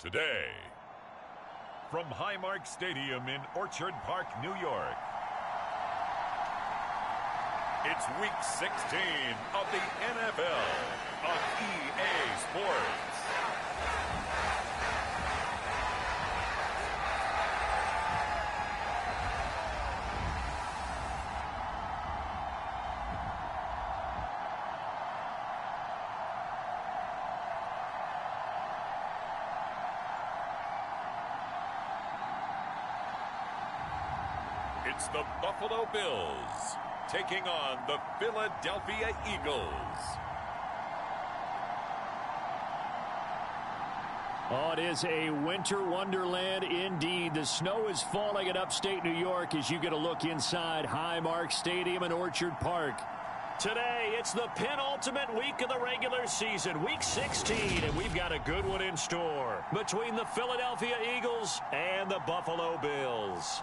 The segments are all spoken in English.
today. From Highmark Stadium in Orchard Park, New York, it's Week 16 of the NFL on EA Sports. It's the Buffalo Bills taking on the Philadelphia Eagles. Oh, it is a winter wonderland indeed. The snow is falling in upstate New York as you get a look inside Highmark Stadium in Orchard Park. Today, it's the penultimate week of the regular season, Week 16, and we've got a good one in store between the Philadelphia Eagles and the Buffalo Bills.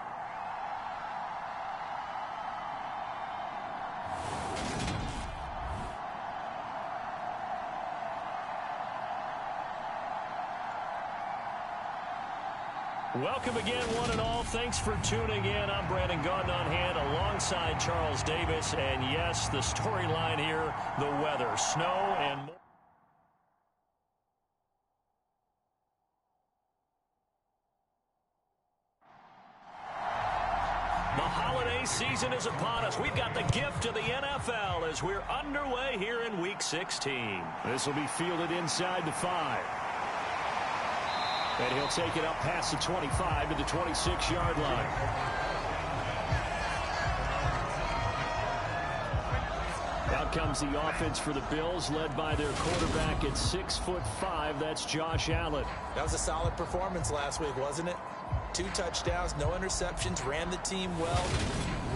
Welcome again, one and all. Thanks for tuning in. I'm Brandon Gaudin on hand alongside Charles Davis. And yes, the storyline here, the weather, snow and more. The holiday season is upon us. We've got the gift of the NFL as we're underway here in Week 16. This will be fielded inside the 5. And he'll take it up past the 25 to the 26-yard line. Out comes the offense for the Bills, led by their quarterback at 6'5". That's Josh Allen. That was a solid performance last week, wasn't it? 2 touchdowns, no interceptions, ran the team well,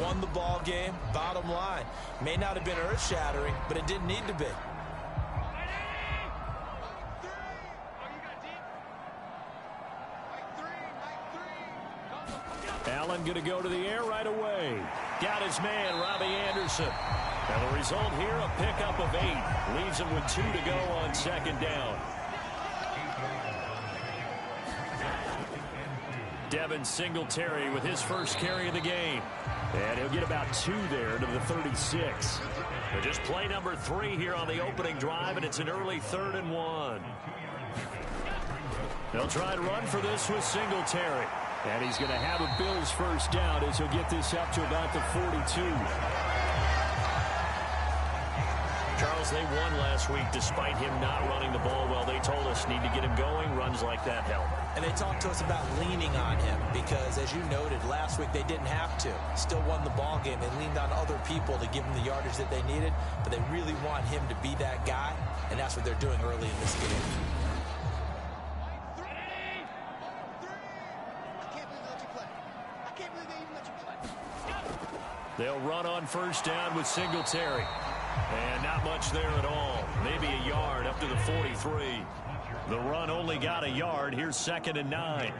won the ball game. Bottom line, may not have been earth-shattering, but it didn't need to be. Allen going to go to the air right away. Got his man, Robbie Anderson. And the result here, a pickup of 8. Leaves him with 2 to go on second down. Devin Singletary with his first carry of the game. And he'll get about 2 there to the 36. But just play number 3 here on the opening drive, and it's an early 3rd and 1. They'll try and run for this with Singletary. And he's going to have a Bills first down as he'll get this up to about the 42. Charles, they won last week despite him not running the ball well. They told us need to get him going. Runs like that help. And they talked to us about leaning on him because, as you noted, last week they didn't have to. Still won the ball game. They leaned on other people to give them the yardage that they needed, but they really want him to be that guy, and that's what they're doing early in this game. They'll run on first down with Singletary. And not much there at all. Maybe a yard up to the 43. The run only got a yard. Here's 2nd and 9.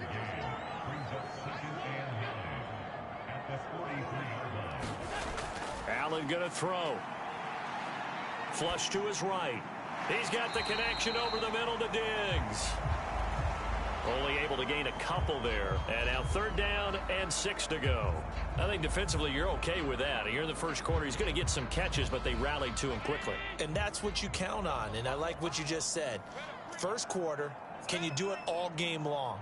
Allen going to throw. Flush to his right. He's got the connection over the middle to Diggs. Only able to gain a couple there. And now 3rd down and 6 to go. I think defensively you're okay with that. Here in the first quarter, he's going to get some catches, but they rallied to him quickly. And that's what you count on, and I like what you just said. First quarter, can you do it all game long?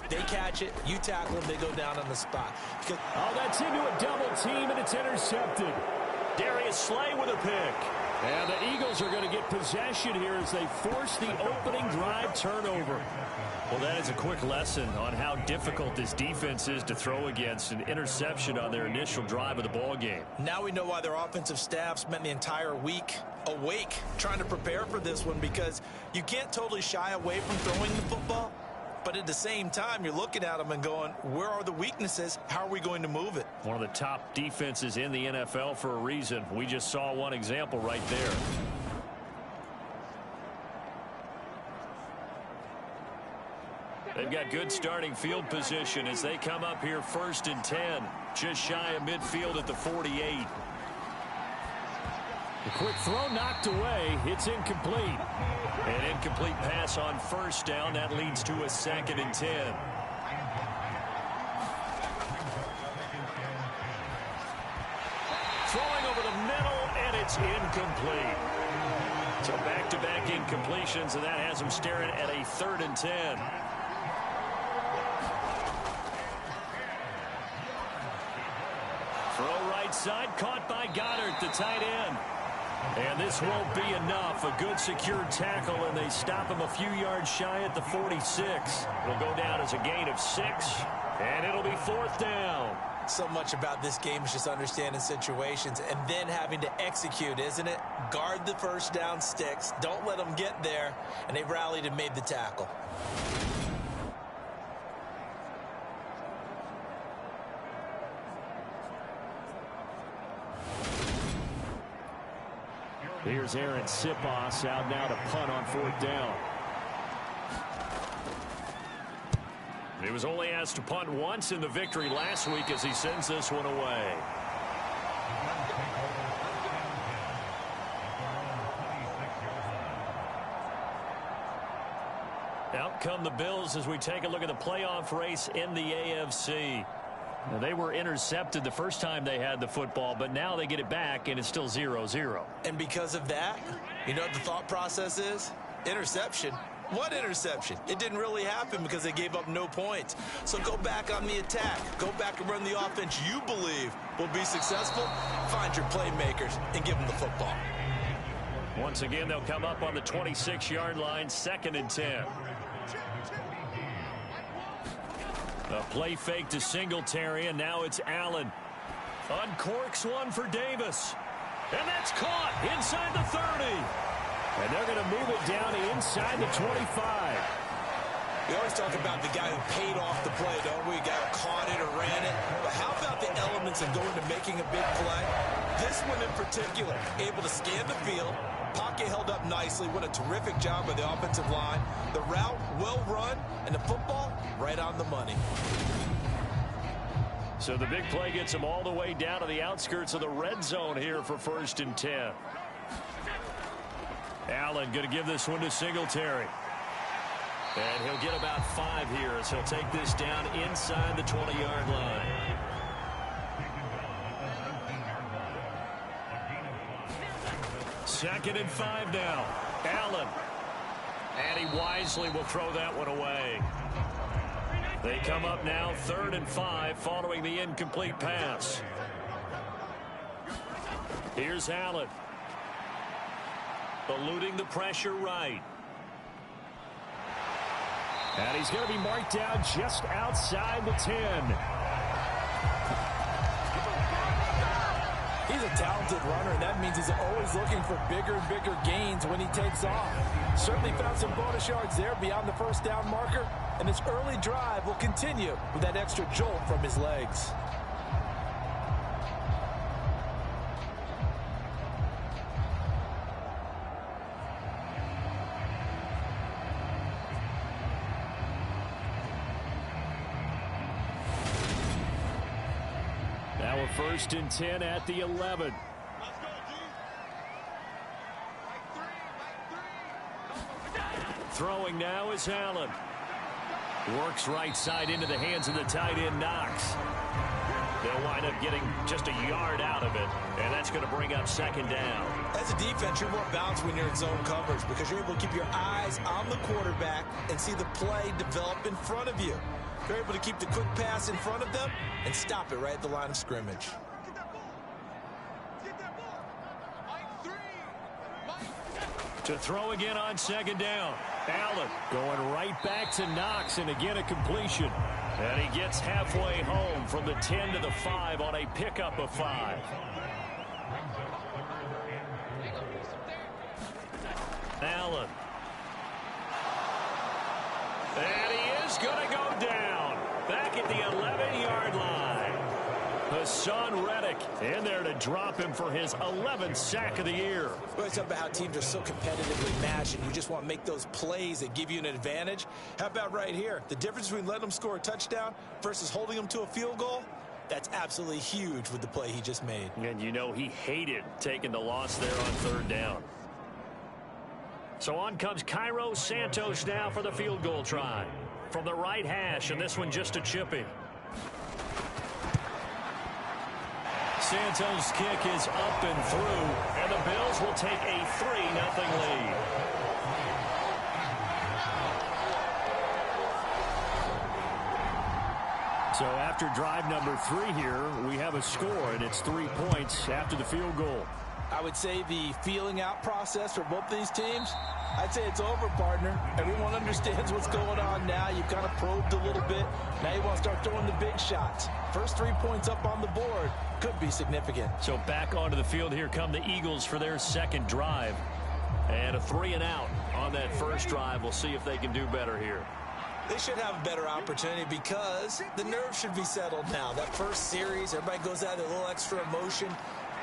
They catch it, you tackle them, they go down on the spot. That's into a double team, and it's intercepted. Darius Slay with a pick. And the Eagles are going to get possession here as they force the opening drive turnover. Well, that is a quick lesson on how difficult this defense is to throw against. An interception on their initial drive of the ball game. Now we know why their offensive staff spent the entire week awake trying to prepare for this one, because you can't totally shy away from throwing the football. But at the same time, you're looking at them and going, where are the weaknesses? How are we going to move it? One of the top defenses in the NFL for a reason. We just saw one example right there. They've got good starting field position as they come up here 1st and 10. Just shy of midfield at the 48. The quick throw knocked away. It's incomplete. An incomplete pass on first down. That leads to a 2nd and 10. Throwing over the middle, and it's incomplete. So back-to-back incompletions, and that has him staring at a 3rd and 10. Throw right side, caught by Goddard, the tight end. And this won't be enough. A good secure tackle, and they stop him a few yards shy at the 46. It'll go down as a gain of 6, and it'll be 4th down. So much about this game is just understanding situations and then having to execute, isn't it? Guard the first down sticks. Don't let them get there. And they rallied and made the tackle. Here's Aaron Sipos out now to punt on 4th down. He was only asked to punt once in the victory last week as he sends this one away. Out come the Bills as we take a look at the playoff race in the AFC. Now, they were intercepted the first time they had the football, but now they get it back, and it's still 0-0. And because of that, you know what the thought process is? Interception. What interception? It didn't really happen because they gave up no points. So go back on the attack. Go back and run the offense you believe will be successful. Find your playmakers and give them the football. Once again, they'll come up on the 26-yard line, 2nd and 10. A play fake to Singletary, and now it's Allen. Uncorks one for Davis. And that's caught inside the 30. And they're going to move it down inside the 25. We always talk about the guy who paid off the play, don't we? A guy who caught it or ran it. But how about the elements of going to making a big play? This one in particular, able to scan the field. Pocket held up nicely. What a terrific job by the offensive line. The route well run, and the football right on the money. So the big play gets him all the way down to the outskirts of the red zone here for 1st and 10. Allen going to give this one to Singletary. And he'll get about 5 here as he'll take this down inside the 20-yard line. Second and 5 now. Allen. And he wisely will throw that one away. They come up now 3rd and 5 following the incomplete pass. Here's Allen. Eluding the pressure right. And he's going to be marked down just outside the 10. He's a talented runner, and that means he's always looking for bigger and bigger gains when he takes off. Certainly found some bonus yards there beyond the first down marker, and this early drive will continue with that extra jolt from his legs. Now a 1st and 10 at the 11. Throwing now is Allen. Works right side into the hands of the tight end Knox. They'll wind up getting just a yard out of it, and that's going to bring up 2nd down. As a defense, you're more balanced when you're in zone coverage because you're able to keep your eyes on the quarterback and see the play develop in front of you. You're able to keep the quick pass in front of them and stop it right at the line of scrimmage. To throw again on 2nd down. Allen going right back to Knox, and again a completion. And he gets halfway home from the 10 to the 5 on a pickup of 5. Allen. And he is going to go down back at the 11-yard line. Hassan Reddick in there to drop him for his 11th sack of the year. We always talk about how teams are so competitively matched, and you just want to make those plays that give you an advantage. How about right here? The difference between letting them score a touchdown versus holding them to a field goal? That's absolutely huge with the play he just made. And you know he hated taking the loss there on third down. So on comes Cairo Santos now for the field goal try. From the right hash, and this one just a chipping. Santos' kick is up and through, and the Bills will take a 3-0 lead. So after drive number 3 here, we have a score, and it's 3 points after the field goal. I would say the feeling out process for both these teams, I'd say it's over, partner. Everyone understands what's going on now. You've kind of probed a little bit. Now you want to start throwing the big shots. First 3 points up on the board could be significant. So back onto the field, here come the Eagles for their second drive. And a 3-and-out on that first drive. We'll see if they can do better here. They should have a better opportunity because the nerves should be settled now. That first series, everybody goes out with a little extra emotion.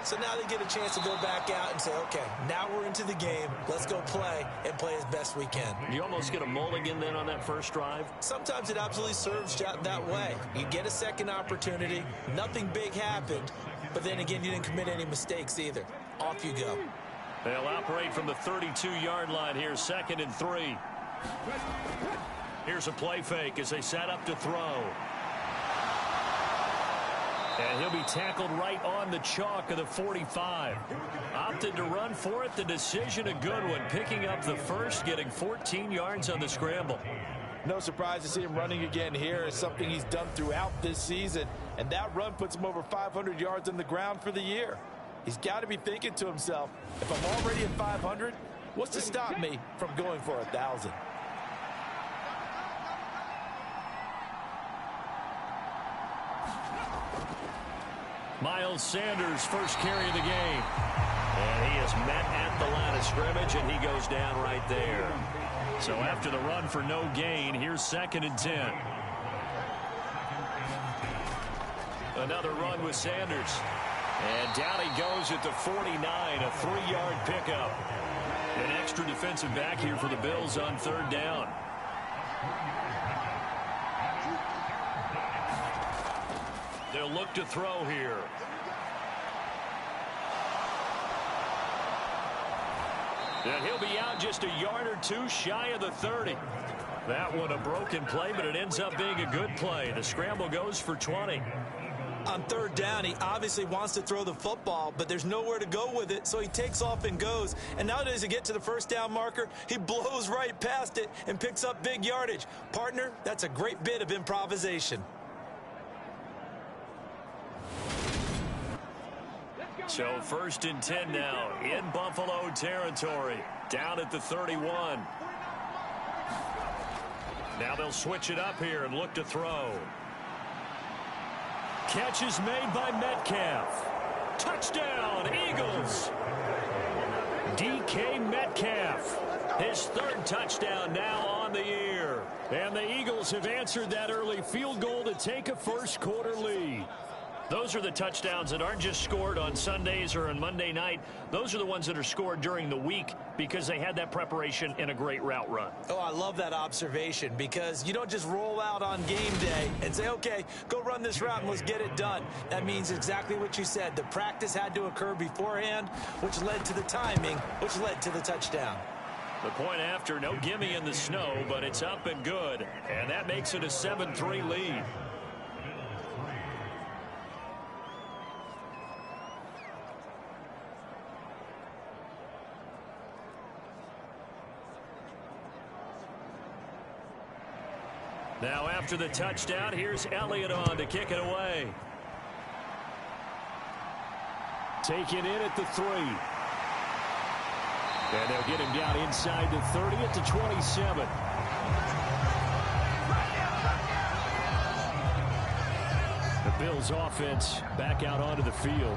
So now they get a chance to go back out and say, okay, now we're into the game. Let's go play and play as best we can. You almost get a mulligan then on that first drive? Sometimes it absolutely serves that way. You get a second opportunity. Nothing big happened. But then again, you didn't commit any mistakes either. Off you go. They'll operate from the 32-yard line here, 2nd and 3. Here's a play fake as they set up to throw. And he'll be tackled right on the chalk of the 45. Opted to run for it. The decision a good one. Picking up the first, getting 14 yards on the scramble. No surprise to see him running again here. It's something he's done throughout this season. And that run puts him over 500 yards on the ground for the year. He's got to be thinking to himself, if I'm already at 500, what's to stop me from going for 1,000? Miles Sanders, first carry of the game. And he is met at the line of scrimmage, and he goes down right there. So after the run for no gain, here's 2nd and 10. Another run with Sanders. And down he goes at the 49, a 3-yard pickup. An extra defensive back here for the Bills on third down. They'll look to throw here. And he'll be out just a yard or two shy of the 30. That one a broken play, but it ends up being a good play. The scramble goes for 20. On third down, he obviously wants to throw the football, but there's nowhere to go with it, so he takes off and goes. And nowadays, to get to the first down marker, he blows right past it and picks up big yardage. Partner, that's a great bit of improvisation. So 1st and 10 now in Buffalo territory, down at the 31. Now they'll switch it up here and look to throw. Catch is made by Metcalf. Touchdown, Eagles. DK Metcalf, his 3rd touchdown now on the year. And the Eagles have answered that early field goal to take a first quarter lead. Those are the touchdowns that aren't just scored on Sundays or on Monday night. Those are the ones that are scored during the week because they had that preparation in a great route run. Oh, I love that observation because you don't just roll out on game day and say, okay, go run this route and let's get it done. That means exactly what you said. The practice had to occur beforehand, which led to the timing, which led to the touchdown. The point after, no gimme in the snow, but it's up and good. And that makes it a 7-3 lead. Now after the touchdown, here's Elliott on to kick it away. Taken in at the 3. And they'll get him down inside the 30 at the 27. The Bills offense back out onto the field.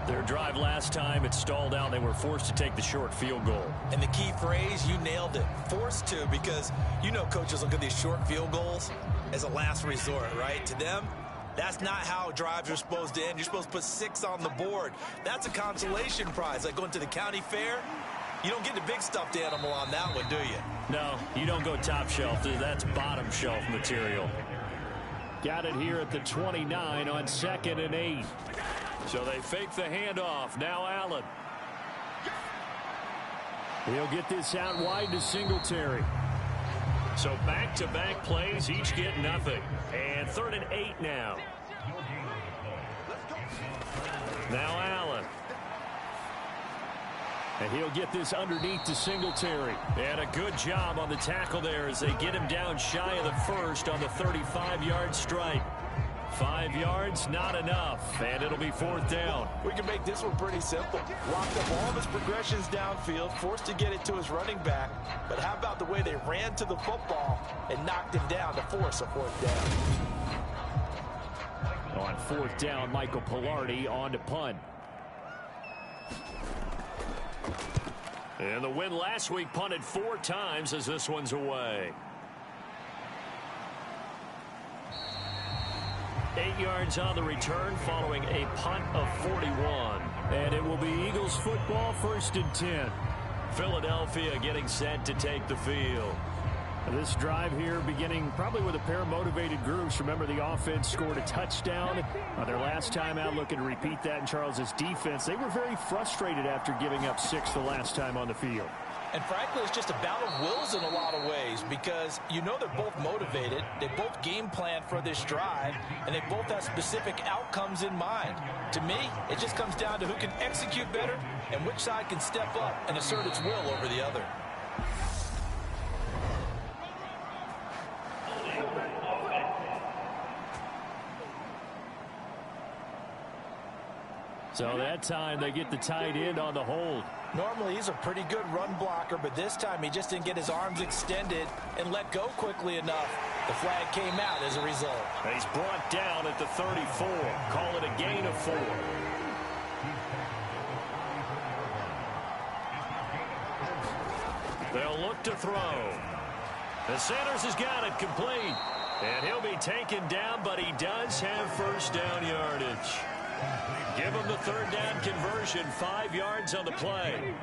Their drive last time, it stalled out. They were forced to take the short field goal. And the key phrase, you nailed it. Forced to, because you know coaches look at these short field goals as a last resort, right? To them, that's not how drives are supposed to end. You're supposed to put 6 on the board. That's a consolation prize. Like going to the county fair, you don't get the big stuffed animal on that one, do you? No, you don't go top shelf. That's bottom shelf material. Got it here at the 29 on 2nd and 8. So they fake the handoff. Now Allen. He'll get this out wide to Singletary. So back-to-back plays, each get nothing. And 3rd and 8 now. Now Allen. And he'll get this underneath to Singletary. And a good job on the tackle there as they get him down shy of the first on the 35-yard strike. 5 yards, not enough, and it'll be 4th down. We can make this one pretty simple. Locked up all of his progressions downfield, forced to get it to his running back. But how about the way they ran to the football and knocked him down to force a 4th down? On 4th down, Michael Pilardi on to punt. And the win last week punted 4 times as this one's away. 8 yards on the return following a punt of 41. And it will be Eagles football, 1st and 10. Philadelphia getting set to take the field. This drive here beginning probably with a pair of motivated groups. Remember, the offense scored a touchdown on their last time out, looking to repeat that in Charles's defense. They were very frustrated after giving up 6 the last time on the field. And frankly, it's just a battle of wills in a lot of ways because you know they're both motivated. They both game plan for this drive, and they both have specific outcomes in mind. To me, it just comes down to who can execute better and which side can step up and assert its will over the other. So that time they get the tight end on the hold. Normally he's a pretty good run blocker, but this time he just didn't get his arms extended and let go quickly enough. The flag came out as a result. And he's brought down at the 34. Call it a gain of 4. They'll look to throw. And Sanders has got it complete. And he'll be taken down, but he does have 1st down yardage. Give him the 3rd down conversion, 5 yards on the play.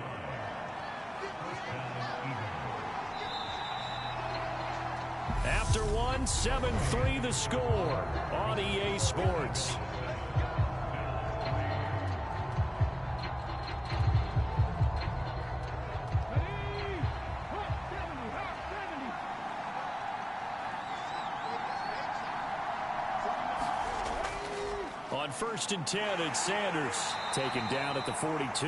After one, 7-3 the score on EA Sports. On 1st and 10, it's Sanders taken down at the 42.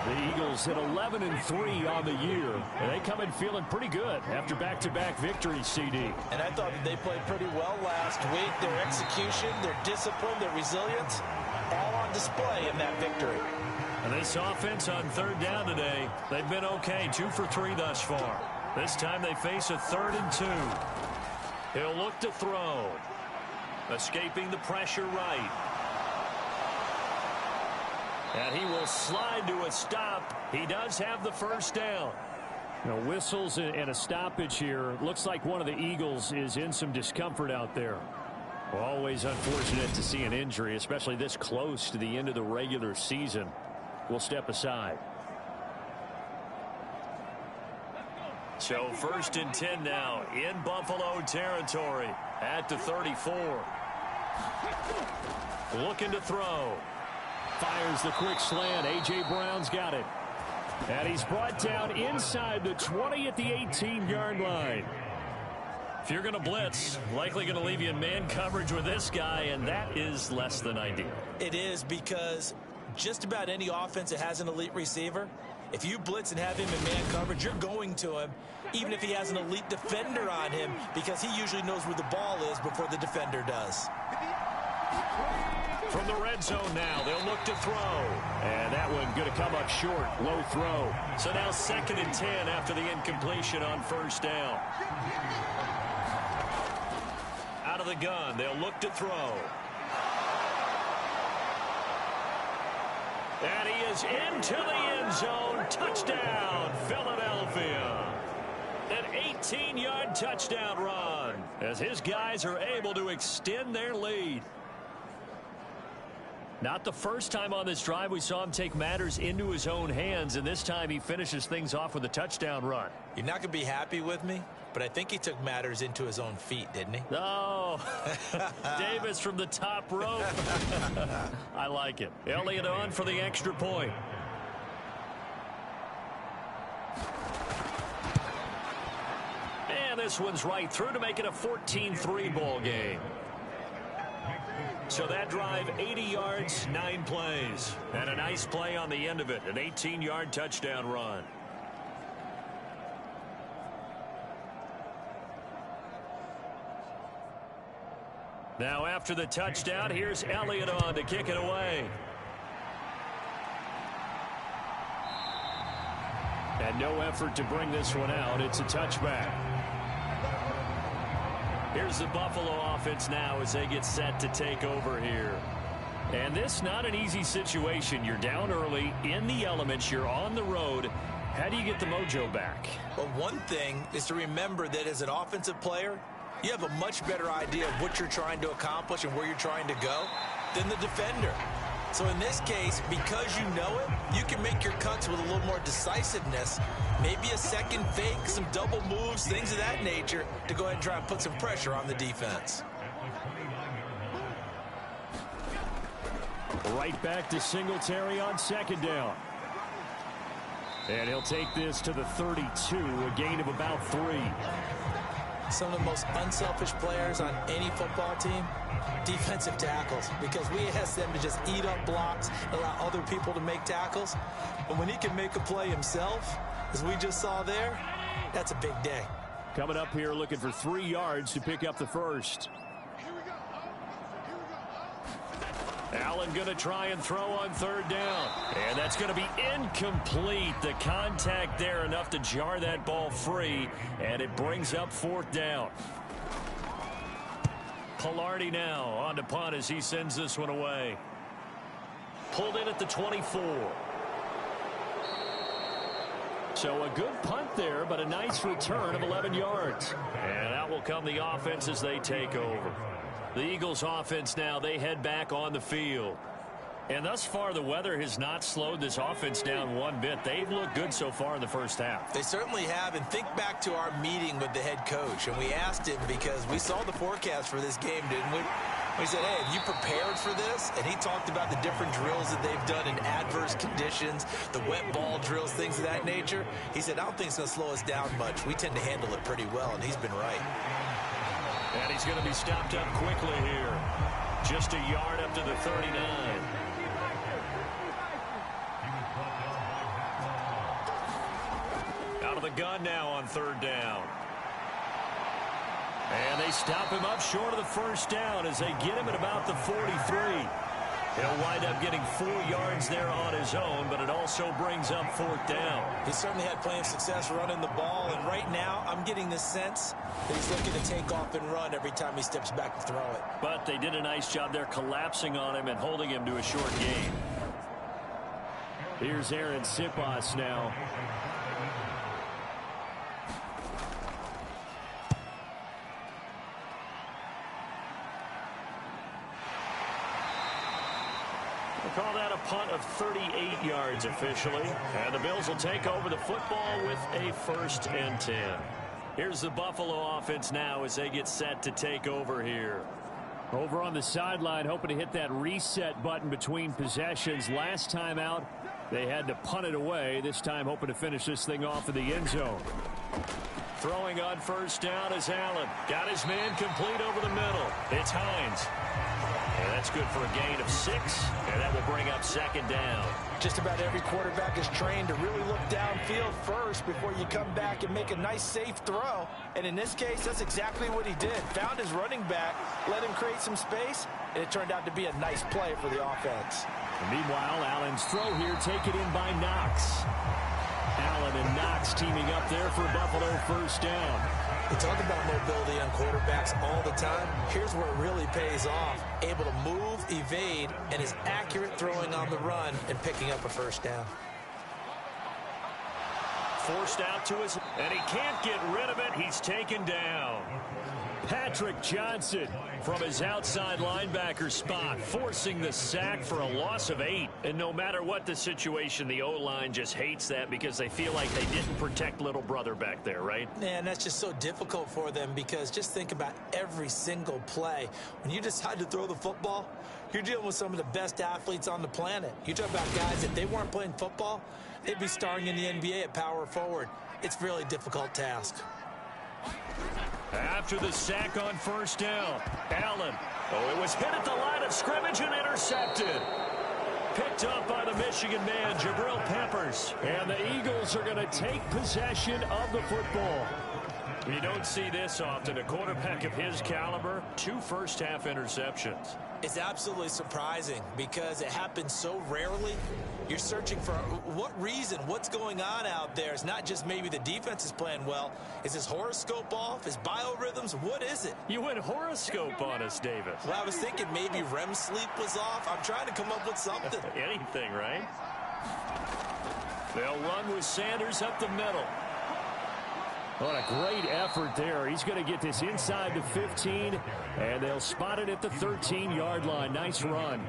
The Eagles hit 11-3 on the year. And they come in feeling pretty good after back-to-back victories, CD. And I thought that they played pretty well last week. Their execution, their discipline, their resilience, all on display in that victory. And this offense on 3rd down today, they've been okay, 2 for 3 thus far. This time they face a 3rd and 2. He'll look to throw. Escaping the pressure right. And he will slide to a stop. He does have the 1st down. You know, whistles and a stoppage here. Looks like one of the Eagles is in some discomfort out there. Well, always unfortunate to see an injury, especially this close to the end of the regular season. We'll step aside. So 1st and 10 now in Buffalo territory at the 34. Looking to throw. Fires the quick slant. A.J. Brown's got it. And he's brought down inside the 20 at the 18-yard line. If you're going to blitz, likely going to leave you in man coverage with this guy, and that is less than ideal. It is, because just about any offense that has an elite receiver, if you blitz and have him in man coverage, you're going to him, even if he has an elite defender on him, because he usually knows where the ball is before the defender does. From the red zone now, they'll look to throw. And that one going to come up short. Low throw. So now 2nd and 10 after the incompletion on 1st down. Out of the gun, they'll look to throw. And he is into the end zone. Touchdown, Philadelphia. An 18-yard touchdown run as his guys are able to extend their lead. Not the first time on this drive we saw him take matters into his own hands, and this time he finishes things off with a touchdown run. You're not going to be happy with me, but I think he took matters into his own feet, didn't he? Oh, Davis from the top rope. I like it. Elliott on for the extra point. And this one's right through to make it a 14-3 ball game. So that drive, 80 yards, 9 plays. And a nice play on the end of it, an 18-yard touchdown run. Now after the touchdown, here's Elliott on to kick it away. And no effort to bring this one out. It's a touchback. Here's the Buffalo offense now as they get set to take over here. And this not an easy situation. You're down early, in the elements, you're on the road. How do you get the mojo back? Well, one thing is to remember that as an offensive player, you have a much better idea of what you're trying to accomplish and where you're trying to go than the defender. So in this case, because you know it, you can make your cuts with a little more decisiveness. Maybe a second fake, some double moves, things of that nature to go ahead and try and put some pressure on the defense. Right back to Singletary on second down. And he'll take this to the 32, a gain of about 3. Some of the most unselfish players on any football team, defensive tackles, because we ask them to just eat up blocks, allow other people to make tackles. But when he can make a play himself, as we just saw there, that's a big day. Coming up here looking for 3 yards to pick up the first. Allen going to try and throw on third down. And that's going to be incomplete. The contact there enough to jar that ball free. And it brings up fourth down. Pilardi now on to punt as he sends this one away. Pulled in at the 24. So a good punt there, but a nice return of 11 yards. And out will come the offense as they take over. The Eagles offense now, they head back on the field. And thus far, the weather has not slowed this offense down one bit. They've looked good so far in the first half. They certainly have. And think back to our meeting with the head coach. And we asked him because we saw the forecast for this game, didn't we? We said, hey, have you prepared for this? And he talked about the different drills that they've done in adverse conditions, the wet ball drills, things of that nature. He said, I don't think it's going to slow us down much. We tend to handle it pretty well, and he's been right. And he's going to be stopped up quickly here. Just a yard up to the 39. Out of the gun now on third down. And they stop him up short of the first down as they get him at about the 43. He'll wind up getting 4 yards there on his own, but it also brings up fourth down. He certainly had plenty of success running the ball, and right now I'm getting the sense that he's looking to take off and run every time he steps back to throw it. But they did a nice job there collapsing on him and holding him to a short gain. Here's Aaron Sipas now. We'll call that a punt of 38 yards officially. And the Bills will take over the football with a 1st and 10. Here's the Buffalo offense now as they get set to take over here. Over on the sideline, hoping to hit that reset button between possessions. Last time out, they had to punt it away. This time hoping to finish this thing off in the end zone. Throwing on first down is Allen. Got his man complete over the middle. It's Hines. And that's good for a gain of 6, and that will bring up second down. Just about every quarterback is trained to really look downfield first before you come back and make a nice, safe throw. And in this case, that's exactly what he did. Found his running back, let him create some space, and it turned out to be a nice play for the offense. And meanwhile, Allen's throw here taken in by Knox. Allen and Knox teaming up there for Buffalo first down. We talk about mobility on quarterbacks all the time. Here's where it really pays off. Able to move, evade, and is accurate throwing on the run and picking up a first down. Forced out to his, and he can't get rid of it. He's taken down. Patrick Johnson from his outside linebacker spot, forcing the sack for a loss of 8. And no matter what the situation, the O-line just hates that because they feel like they didn't protect little brother back there, right? Man, that's just so difficult for them because just think about every single play. When you decide to throw the football, you're dealing with some of the best athletes on the planet. You talk about guys, if they weren't playing football, they'd be starring in the NBA at power forward. It's a really difficult task. After the sack on first down, Allen. Oh, it was hit at the line of scrimmage and intercepted. Picked up by the Michigan man, Jabril Peppers. And the Eagles are going to take possession of the football. You don't see this often. A quarterback of his caliber, 2 first-half interceptions. It's absolutely surprising because it happens so rarely. You're searching for what reason, what's going on out there. It's not just maybe the defense is playing well. Is his horoscope off? His biorhythms? What is it? You went horoscope on us, Davis. Well, I was thinking maybe REM sleep was off. I'm trying to come up with something. Anything, right? They'll run with Sanders up the middle. What a great effort there. He's going to get this inside the 15, and they'll spot it at the 13-yard line. Nice run.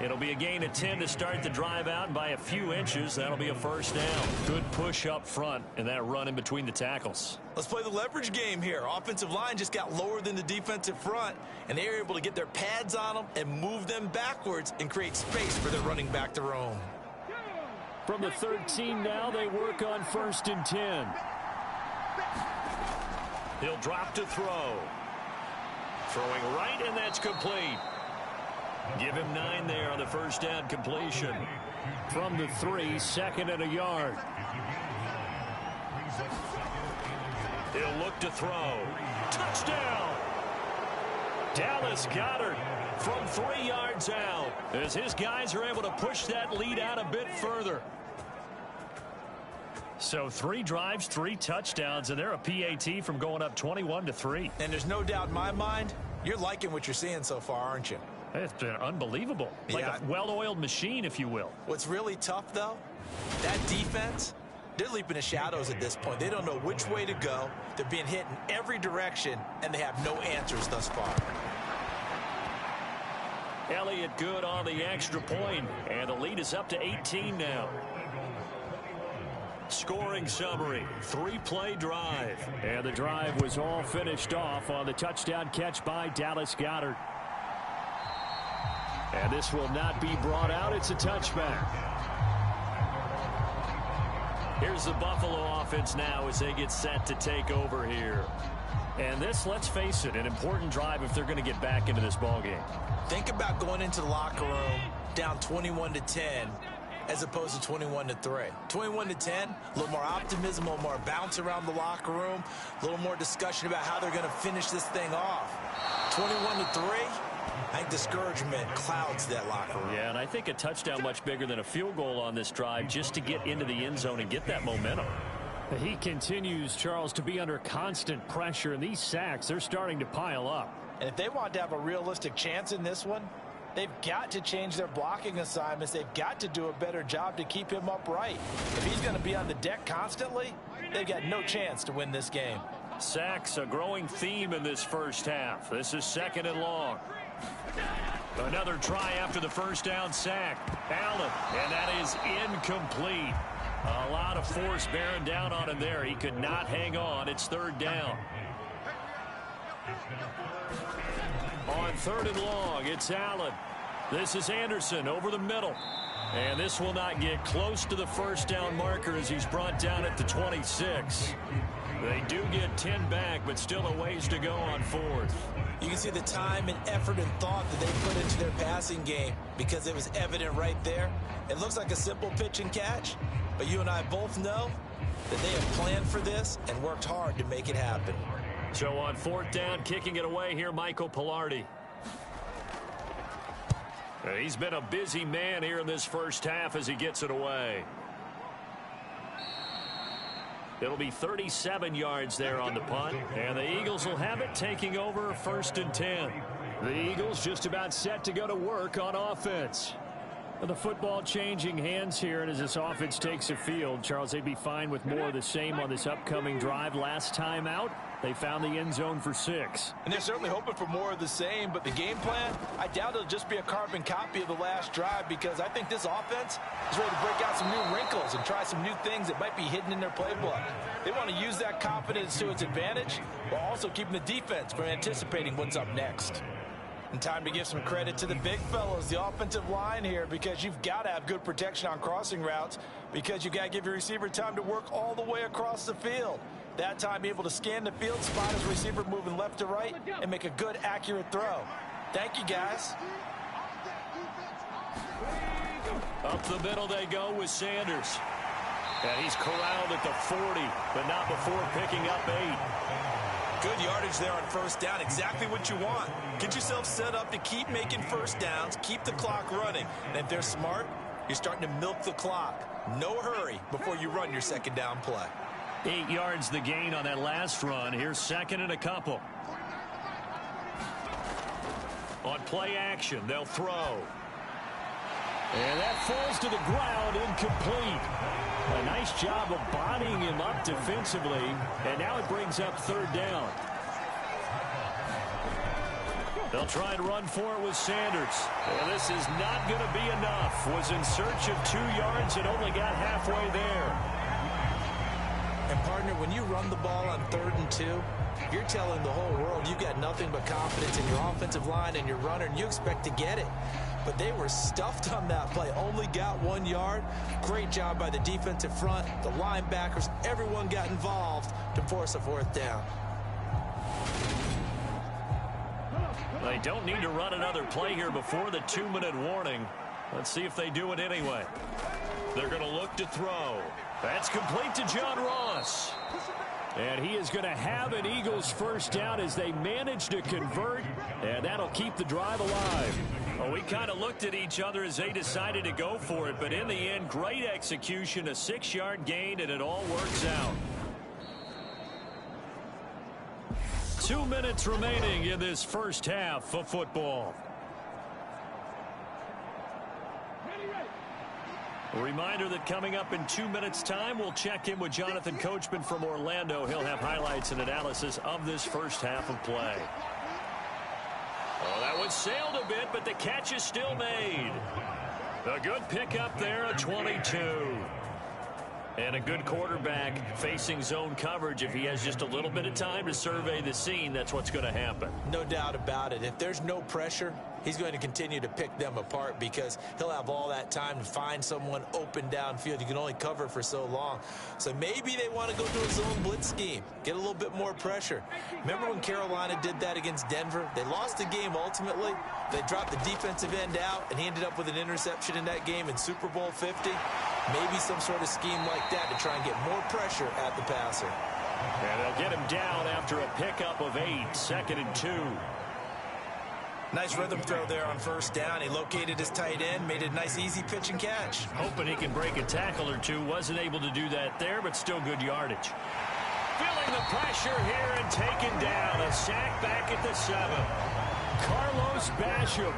It'll be a gain of 10 to start the drive out, and by a few inches, that'll be a first down. Good push up front, and that run in between the tackles. Let's play the leverage game here. Offensive line just got lower than the defensive front, and they were able to get their pads on them and move them backwards and create space for their running back to roam. From the 13 now, they work on 1st and 10. He'll drop to throw. Throwing right, and that's complete. Give him 9 there on the first down completion. From the 3, 2nd and a yard. He'll look to throw. Touchdown! Dallas Goedert from 3 yards out as his guys are able to push that lead out a bit further. So 3 drives, 3 touchdowns, and they're a PAT from going up 21-3. And there's no doubt in my mind, you're liking what you're seeing so far, aren't you? It's been unbelievable. Like a well-oiled machine, if you will. What's really tough, though, that defense, they're leaping the shadows at this point. They don't know which way to go. They're being hit in every direction, and they have no answers thus far. Elliott good on the extra point, and the lead is up to 18 now. Scoring summary, 3-play drive. And the drive was all finished off on the touchdown catch by Dallas Goedert. And this will not be brought out. It's a touchback. Here's the Buffalo offense now as they get set to take over here. And this, let's face it, an important drive if they're going to get back into this ballgame. Think about going into the locker room down 21-10 as opposed to 21-3. 21-10, a little more optimism, a little more bounce around the locker room, a little more discussion about how they're going to finish this thing off. 21-3, I think discouragement clouds that locker room. Yeah, and I think a touchdown much bigger than a field goal on this drive just to get into the end zone and get that momentum. He continues, Charles, to be under constant pressure, and these sacks, they're starting to pile up. And if they want to have a realistic chance in this one, they've got to change their blocking assignments. They've got to do a better job to keep him upright. If he's going to be on the deck constantly, they've got no chance to win this game. Sacks, a growing theme in this first half. This is 2nd and long. Another try after the first down sack. Allen, and that is incomplete. A lot of force bearing down on him there. He could not hang on. It's 3rd down. On 3rd and long, it's Allen. This is Anderson over the middle. And this will not get close to the first down marker as he's brought down at the 26. They do get 10 back, but still a ways to go on 4th. You can see the time and effort and thought that they put into their passing game because it was evident right there. It looks like a simple pitch and catch, but you and I both know that they have planned for this and worked hard to make it happen. So on 4th down, kicking it away here, Michael Pilardi. He's been a busy man here in this first half as he gets it away. It'll be 37 yards there on the punt, and the Eagles will have it taking over 1st and 10. The Eagles just about set to go to work on offense. The football changing hands here, and as this offense takes the field, Charles, they'd be fine with more of the same on this upcoming drive. Last time out, they found the end zone for 6. And they're certainly hoping for more of the same, but the game plan, I doubt it'll just be a carbon copy of the last drive, because I think this offense is ready to break out some new wrinkles and try some new things that might be hidden in their playbook. They want to use that confidence to its advantage, while also keeping the defense from anticipating what's up next. And time to give some credit to the big fellows, the offensive line here, because you've got to have good protection on crossing routes, because you've got to give your receiver time to work all the way across the field. That time, be able to scan the field, spot his receiver moving left to right, and make a good, accurate throw. Thank you, guys. Up the middle they go with Sanders. And he's corralled at the 40, but not before picking up 8. Good yardage there on first down. Exactly what you want. Get yourself set up to keep making first downs, keep the clock running. And if they're smart, you're starting to milk the clock. No hurry before you run your second down play. 8 yards the gain on that last run. Here's second and a couple. On play action, they'll throw. And that falls to the ground, incomplete. A nice job of bodying him up defensively, and now it brings up third down. They'll try and run for it with Sanders. And this is not going to be enough. Was in search of 2 yards and only got halfway there. And, partner, when you run the ball on 3rd and 2, you're telling the whole world you've got nothing but confidence in your offensive line and your runner, and you expect to get it. But they were stuffed on that play, only got 1 yard. Great job by the defensive front, the linebackers, everyone got involved to force a 4th down. They don't need to run another play here before the 2-minute warning. Let's see if they do it anyway. They're going to look to throw. That's complete to John Ross. And he is going to have an Eagles first down as they manage to convert, and that'll keep the drive alive. Well, we kind of looked at each other as they decided to go for it, but in the end, great execution, a 6-yard gain, and it all works out. 2 minutes remaining in this first half of football. A reminder that coming up in 2 minutes' time, we'll check in with Jonathan Coachman from Orlando. He'll have highlights and analysis of this first half of play. Oh, that one sailed a bit, but the catch is still made. A good pickup there, a 22. And a good quarterback facing zone coverage. If he has just a little bit of time to survey the scene, that's what's going to happen. No doubt about it. If there's no pressure, he's going to continue to pick them apart because he'll have all that time to find someone open downfield. You can only cover for so long. So maybe they want to go to a zone blitz scheme, get a little bit more pressure. Remember when Carolina did that against Denver? They lost the game ultimately. They dropped the defensive end out, and he ended up with an interception in that game in Super Bowl 50. Maybe some sort of scheme like that to try and get more pressure at the passer. And they'll get him down after a pickup of 8, 2nd and 2. Nice rhythm throw there on first down. He located his tight end, made a nice easy pitch and catch. Hoping he can break a tackle or two. Wasn't able to do that there, but still good yardage. Feeling the pressure here and taken down. A sack back at the 7. Carlos Basham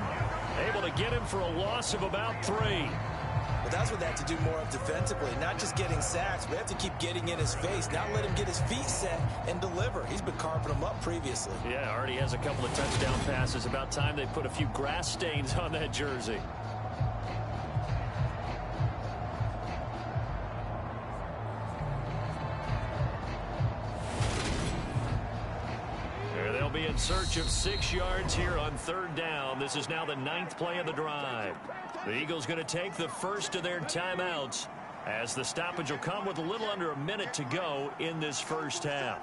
able to get him for a loss of about 3. Well, that's what they have to do more of defensively, not just getting sacks, but they have to keep getting in his face, not let him get his feet set and deliver. He's been carving them up previously. Yeah, already has a couple of touchdown passes. About time they put a few grass stains on that jersey. They'll be in search of 6 yards here on third down. This is now the 9th play of the drive. The Eagles going to take the first of their timeouts as the stoppage will come with a little under a minute to go in this first half.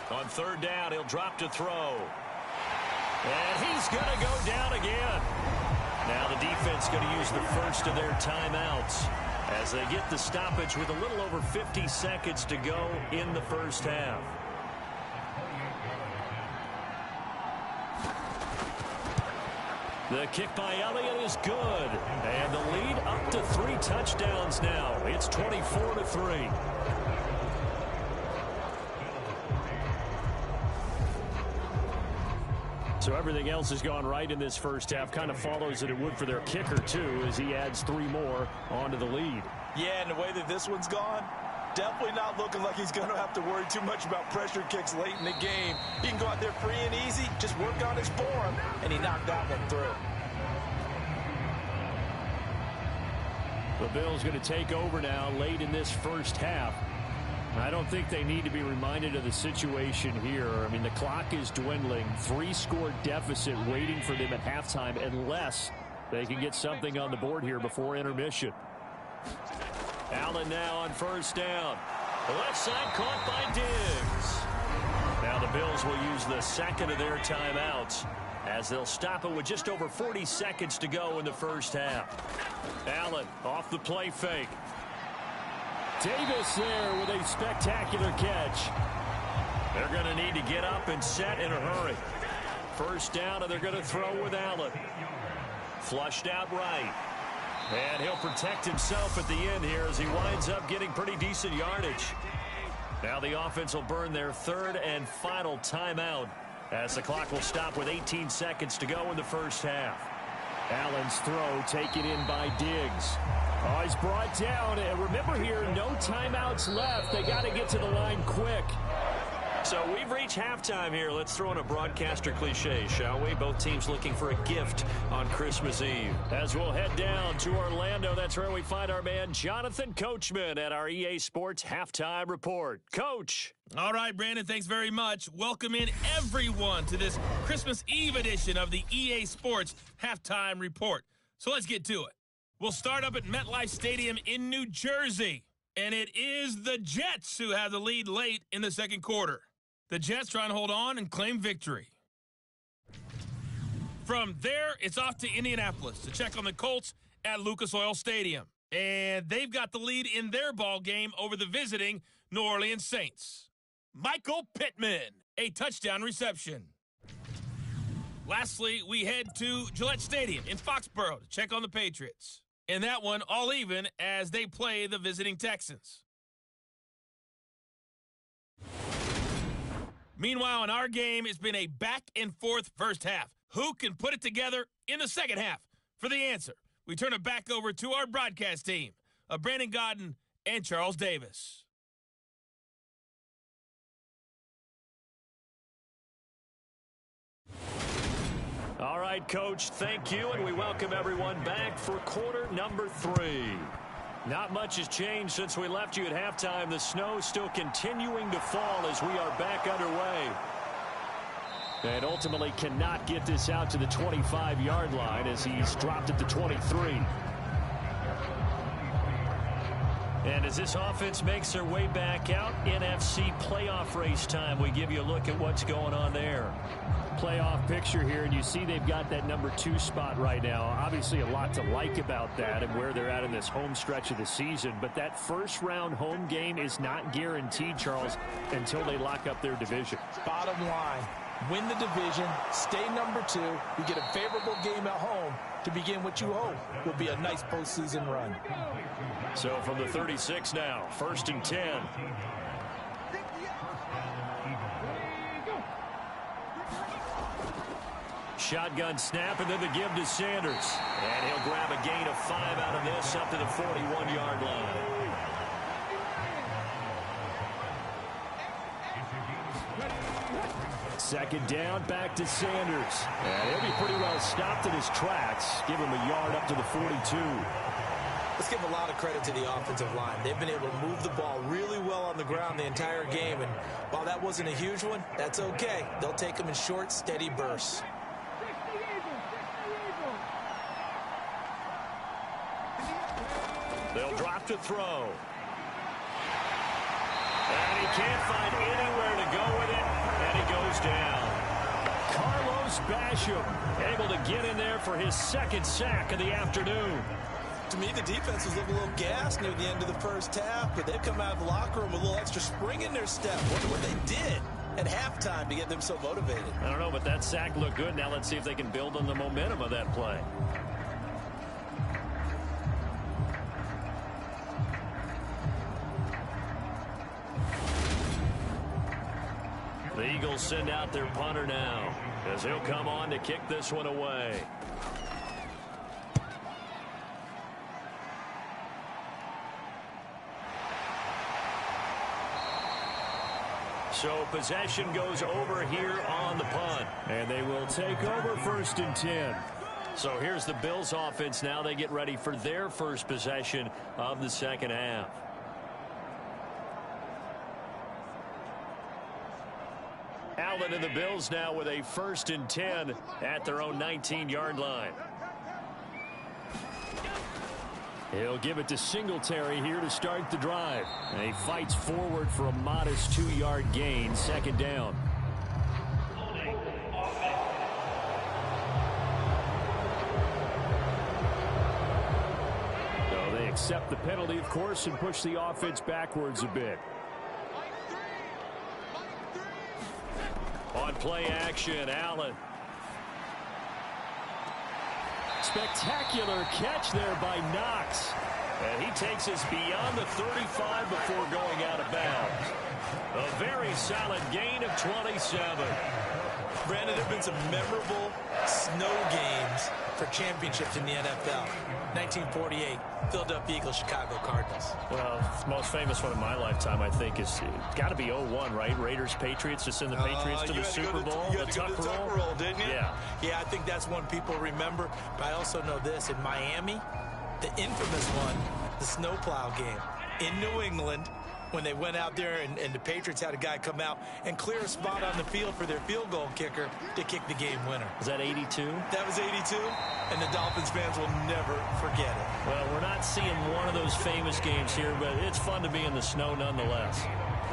On third down, he'll drop to throw. And he's going to go down again. Now the defense going to use the first of their timeouts as they get the stoppage with a little over 50 seconds to go in the first half. The kick by Elliott is good. And the lead up to 3 touchdowns now. It's 24-3. So everything else has gone right in this first half. Kind of follows that it would for their kicker, too, as he adds 3 more onto the lead. Yeah, and the way that this one's gone, definitely not looking like he's going to have to worry too much about pressure kicks late in the game. He can go out there free and easy, just work on his form, and he knocked that one through. The Bills going to take over now late in this first half. I don't think they need to be reminded of the situation here. I mean, the clock is dwindling. 3-score deficit waiting for them at halftime unless they can get something on the board here before intermission. Allen now on first down. The left side caught by Diggs. Now the Bills will use the second of their timeouts as they'll stop it with just over 40 seconds to go in the first half. Allen off the play fake. Davis there with a spectacular catch. They're going to need to get up and set in a hurry. First down, and they're going to throw with Allen. Flushed out right. And he'll protect himself at the end here as he winds up getting pretty decent yardage. Now the offense will burn their third and final timeout as the clock will stop with 18 seconds to go in the first half. Allen's throw taken in by Diggs. Oh, he's brought down. And remember here, no timeouts left. They got to get to the line quick. So we've reached halftime here. Let's throw in a broadcaster cliche, shall we? Both teams looking for a gift on Christmas Eve. As we'll head down to Orlando, that's where we find our man Jonathan Coachman at our EA Sports Halftime Report. Coach. All right, Brandon, thanks very much. Welcome in everyone to this Christmas Eve edition of the EA Sports Halftime Report. So let's get to it. We'll start up at MetLife Stadium in New Jersey. And it is the Jets who have the lead late in the second quarter. The Jets trying to hold on and claim victory. From there, it's off to Indianapolis to check on the Colts at Lucas Oil Stadium. And they've got the lead in their ball game over the visiting New Orleans Saints. Michael Pittman, a touchdown reception. Lastly, we head to Gillette Stadium in Foxborough to check on the Patriots. And that one all even as they play the visiting Texans. Meanwhile, in our game, it's been a back-and-forth first half. Who can put it together in the second half? For the answer, we turn it back over to our broadcast team of Brandon Godden and Charles Davis. All right, Coach, thank you, and we welcome everyone back for quarter number 3. Not much has changed since we left you at halftime. The snow still continuing to fall as we are back underway. And ultimately cannot get this out to the 25-yard line as he's dropped at the 23. And as this offense makes their way back out, NFC playoff race time, we give you a look at what's going on there. Playoff picture here, and you see they've got that number 2 spot right now. Obviously a lot to like about that and where they're at in this home stretch of the season, but that first round home game is not guaranteed, Charles, until they lock up their division. Bottom line, win the division, stay number 2, you get a favorable game at home to begin what you hope will be a nice postseason run. So from the 36 now, 1st and 10. Shotgun snap, and then the give to Sanders. And he'll grab a gain of 5 out of this up to the 41-yard line. Second down, back to Sanders. And he'll be pretty well stopped in his tracks. Give him a yard up to the 42. Let's give a lot of credit to the offensive line. They've been able to move the ball really well on the ground the entire game. And while that wasn't a huge one, that's okay. They'll take them in short, steady bursts. They'll drop to throw. And he can't find anywhere to go with it, and he goes down. Carlos Basham able to get in there for his second sack of the afternoon. To me, the defense was looking a little gassed near the end of the first half, but they've come out of the locker room with a little extra spring in their step. Wonder what they did at halftime to get them so motivated. I don't know, but that sack looked good. Now let's see if they can build on the momentum of that play. The Eagles send out their punter now. as he'll come on to kick this one away. So possession goes over here on the punt. And they will take over 1st and 10. So here's the Bills offense now. They get ready for their first possession of the second half. Allen and the Bills now with a 1st and 10 at their own 19-yard line. He'll give it to Singletary here to start the drive. And he fights forward for a modest 2-yard gain, 2nd down. So they accept the penalty, of course, and push the offense backwards a bit. On play action, Allen. Spectacular catch there by Knox. And he takes us beyond the 35 before going out of bounds. A very solid gain of 27. Brandon, there have been some memorable snow games for championships in the NFL. 1948, Philadelphia Eagles, Chicago Cardinals. Well, the most famous one in my lifetime, I think, is got to be 01, right? Raiders, Patriots, to send the Patriots to the Super Bowl. You had to go to the Tuck Roll, didn't you? Yeah. Yeah, I think that's one people remember. But I also know this. In Miami, the infamous one, the snowplow game in New England, when they went out there and the Patriots had a guy come out and clear a spot on the field for their field goal kicker to kick the game winner. Was that 82? That was 82, and the Dolphins fans will never forget it. Well, we're not seeing one of those famous games here, but it's fun to be in the snow nonetheless.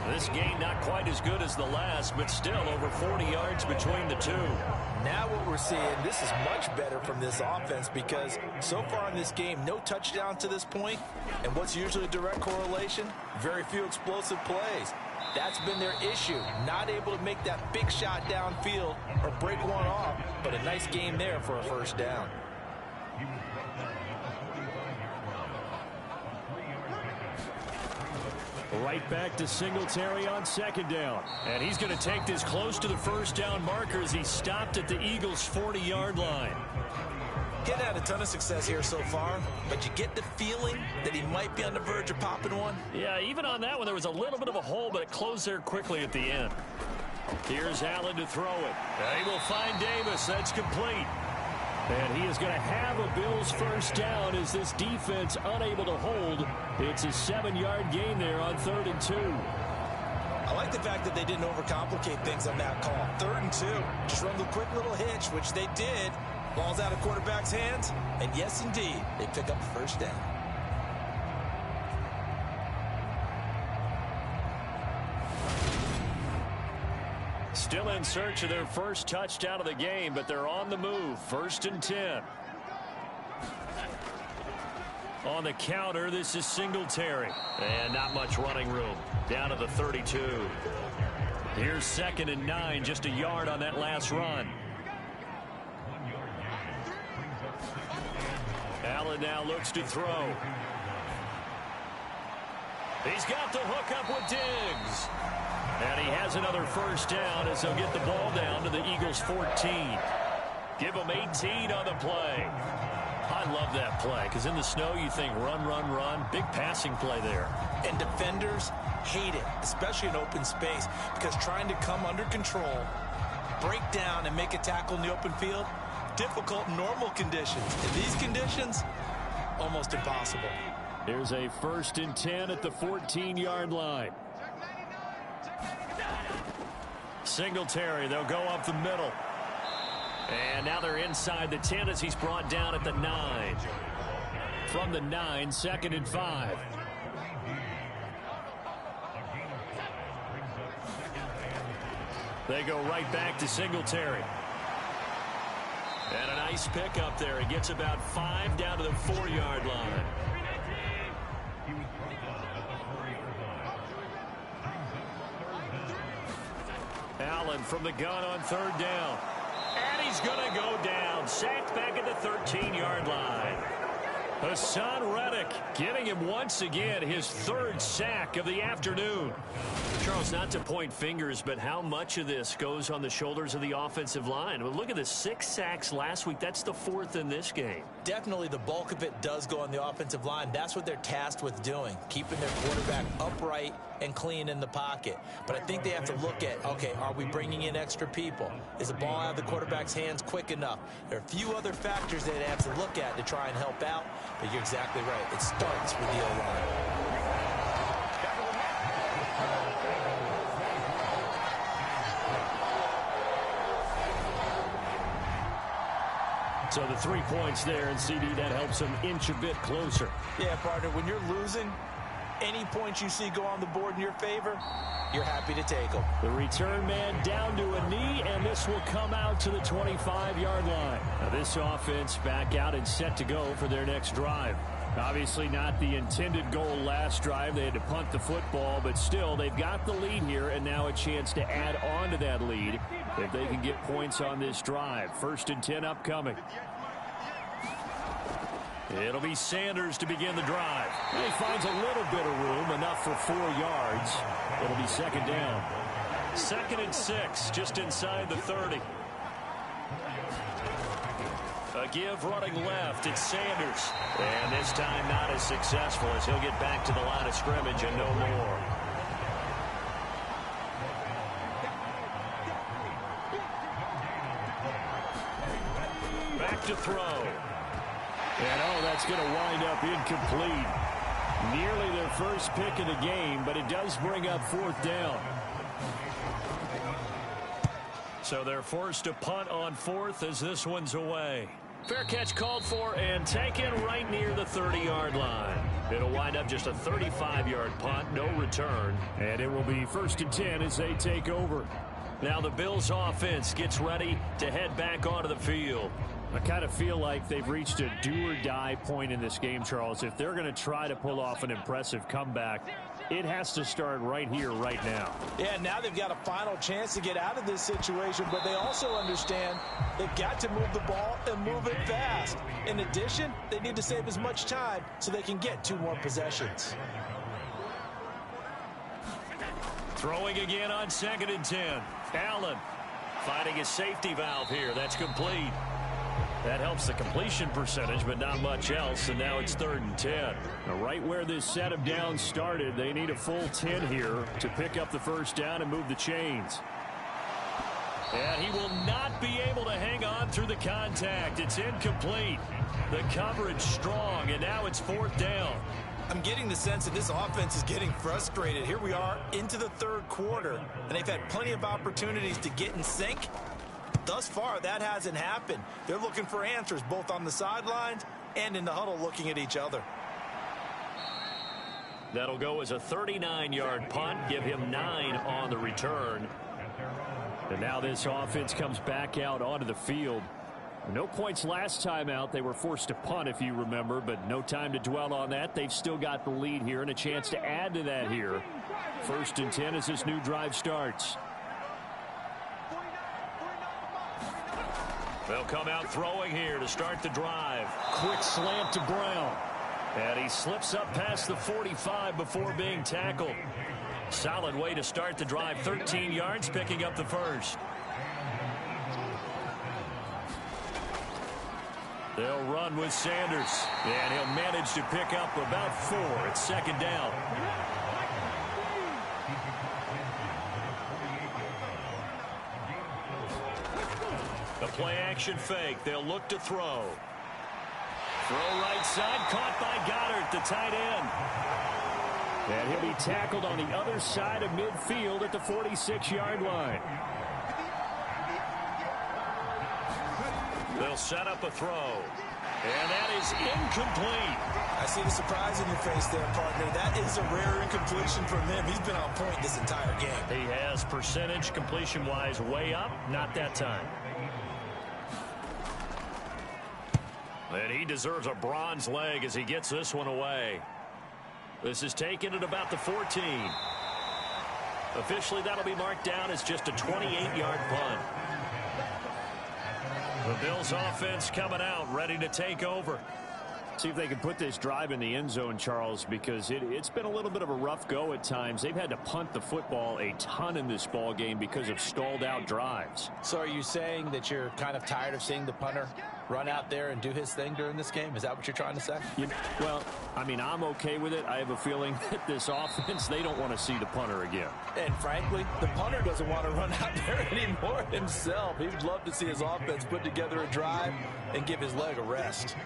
This game not quite as good as the last, but still over 40 yards between the two. Now what we're seeing, this is much better from this offense because so far in this game, no touchdowns to this point, and what's usually a direct correlation? Very few explosive plays. That's been their issue, not able to make that big shot downfield or break one off, but a nice game there for a 1st down. Right back to Singletary on 2nd down. And he's going to take this close to the 1st down marker as he stopped at the Eagles' 40-yard line. He's had a ton of success here so far, but you get the feeling that he might be on the verge of popping one. Yeah, even on that one, there was a little bit of a hole, but it closed there quickly at the end. Here's Allen to throw it. He will find Davis. That's complete. And he is going to have a Bills 1st down as this defense unable to hold. It's a 7-yard gain there on 3rd and 2. I like the fact that they didn't overcomplicate things on that call. 3rd and 2. Just run the quick little hitch, which they did. Ball's out of quarterback's hands. And yes, indeed, they pick up the 1st down. Still in search of their first touchdown of the game, but they're on the move. 1st and 10. On the counter, this is Singletary. And not much running room. Down to the 32. Here's 2nd and 9, just a yard on that last run. Allen now looks to throw. He's got the hook up with Diggs. And he has another 1st down as they'll get the ball down to the Eagles' 14. Give them 18 on the play. I love that play because in the snow you think run, run, run. Big passing play there. And defenders hate it, especially in open space, because trying to come under control, break down, and make a tackle in the open field, difficult in normal conditions. In these conditions, almost impossible. Here's a 1st and 10 at the 14-yard line. Singletary, they'll go up the middle. And now they're inside the 10 as he's brought down at the 9. From the 9, 2nd and 5. They go right back to Singletary. And a nice pickup there. He gets about 5 down to the 4-yard line. Allen from the gun on 3rd down. And he's going to go down. Sacked back at the 13-yard line. Hassan Reddick giving him once again his third sack of the afternoon. Charles, not to point fingers, but how much of this goes on the shoulders of the offensive line? Well, look at the 6 sacks last week. That's the 4th in this game. Definitely the bulk of it does go on the offensive line. That's what they're tasked with doing, keeping their quarterback upright and clean in the pocket. But I think they have to look at, okay, are we bringing in extra people? Is the ball out of the quarterback's hands quick enough? There are a few other factors they have to look at to try and help out, but you're exactly right. It starts with the O-line. So the 3 points there, and CD, that helps them inch a bit closer. Yeah, partner, when you're losing, any points you see go on the board in your favor, you're happy to take them. The return man down to a knee, and this will come out to the 25-yard line. Now this offense back out and set to go for their next drive. Obviously not the intended goal last drive. They had to punt the football, but still they've got the lead here, and now a chance to add on to that lead if they can get points on this drive. 1st and 10 upcoming. It'll be Sanders to begin the drive. He finds a little bit of room, enough for 4 yards. It'll be 2nd down. 2nd and 6, just inside the 30. A give running left. It's Sanders. And this time not as successful as he'll get back to the line of scrimmage and no more. Back to throw. And that's going to wind up incomplete. Nearly their first pick of the game, but it does bring up 4th down. So they're forced to punt on 4th as this one's away. Fair catch called for and taken right near the 30-yard line. It'll wind up just a 35-yard punt, no return. And it will be 1st and 10 as they take over. Now the Bills offense gets ready to head back onto the field. I kind of feel like they've reached a do-or-die point in this game, Charles. If they're going to try to pull off an impressive comeback, it has to start right here, right now. Yeah, now they've got a final chance to get out of this situation, but they also understand they've got to move the ball and move it fast. In addition, they need to save as much time so they can get 2 more possessions. Throwing again on 2nd and 10. Allen finding a safety valve here. That's complete. That helps the completion percentage, but not much else, and now it's 3rd and 10. Now, right where this set of downs started, they need a full 10 here to pick up the 1st down and move the chains. And he will not be able to hang on through the contact. It's incomplete. The coverage strong, and now it's 4th down. I'm getting the sense that this offense is getting frustrated. Here we are into the 3rd quarter, and they've had plenty of opportunities to get in sync. Thus far, that hasn't happened. They're looking for answers both on the sidelines and in the huddle looking at each other. That'll go as a 39-yard punt, give him 9 on the return. And now this offense comes back out onto the field. No points last time out. They were forced to punt, if you remember, but no time to dwell on that. They've still got the lead here and a chance to add to that here. 1st and 10 as this new drive starts. They'll come out throwing here to start the drive. Quick slant to Brown. And he slips up past the 45 before being tackled. Solid way to start the drive. 13 yards, picking up the 1st. They'll run with Sanders. And he'll manage to pick up about 4. It's 2nd down. A play-action fake. They'll look to throw. Throw right side. Caught by Goddard, the tight end. And he'll be tackled on the other side of midfield at the 46-yard line. They'll set up a throw. And that is incomplete. I see the surprise in your face there, partner. That is a rare incompletion from him. He's been on point this entire game. He has percentage completion-wise way up. Not that time. And he deserves a bronze leg as he gets this one away. This is taken at about the 14. Officially, that'll be marked down as just a 28-yard punt. The Bills offense coming out, ready to take over. See if they can put this drive in the end zone, Charles, because it's been a little bit of a rough go at times. They've had to punt the football a ton in this ball game because of stalled out drives. So are you saying that you're kind of tired of seeing the punter run out there and do his thing during this game? Is that what you're trying to say? Well, I mean, I'm okay with it. I have a feeling that this offense, they don't want to see the punter again. And frankly, the punter doesn't want to run out there anymore himself. He'd love to see his offense put together a drive and give his leg a rest.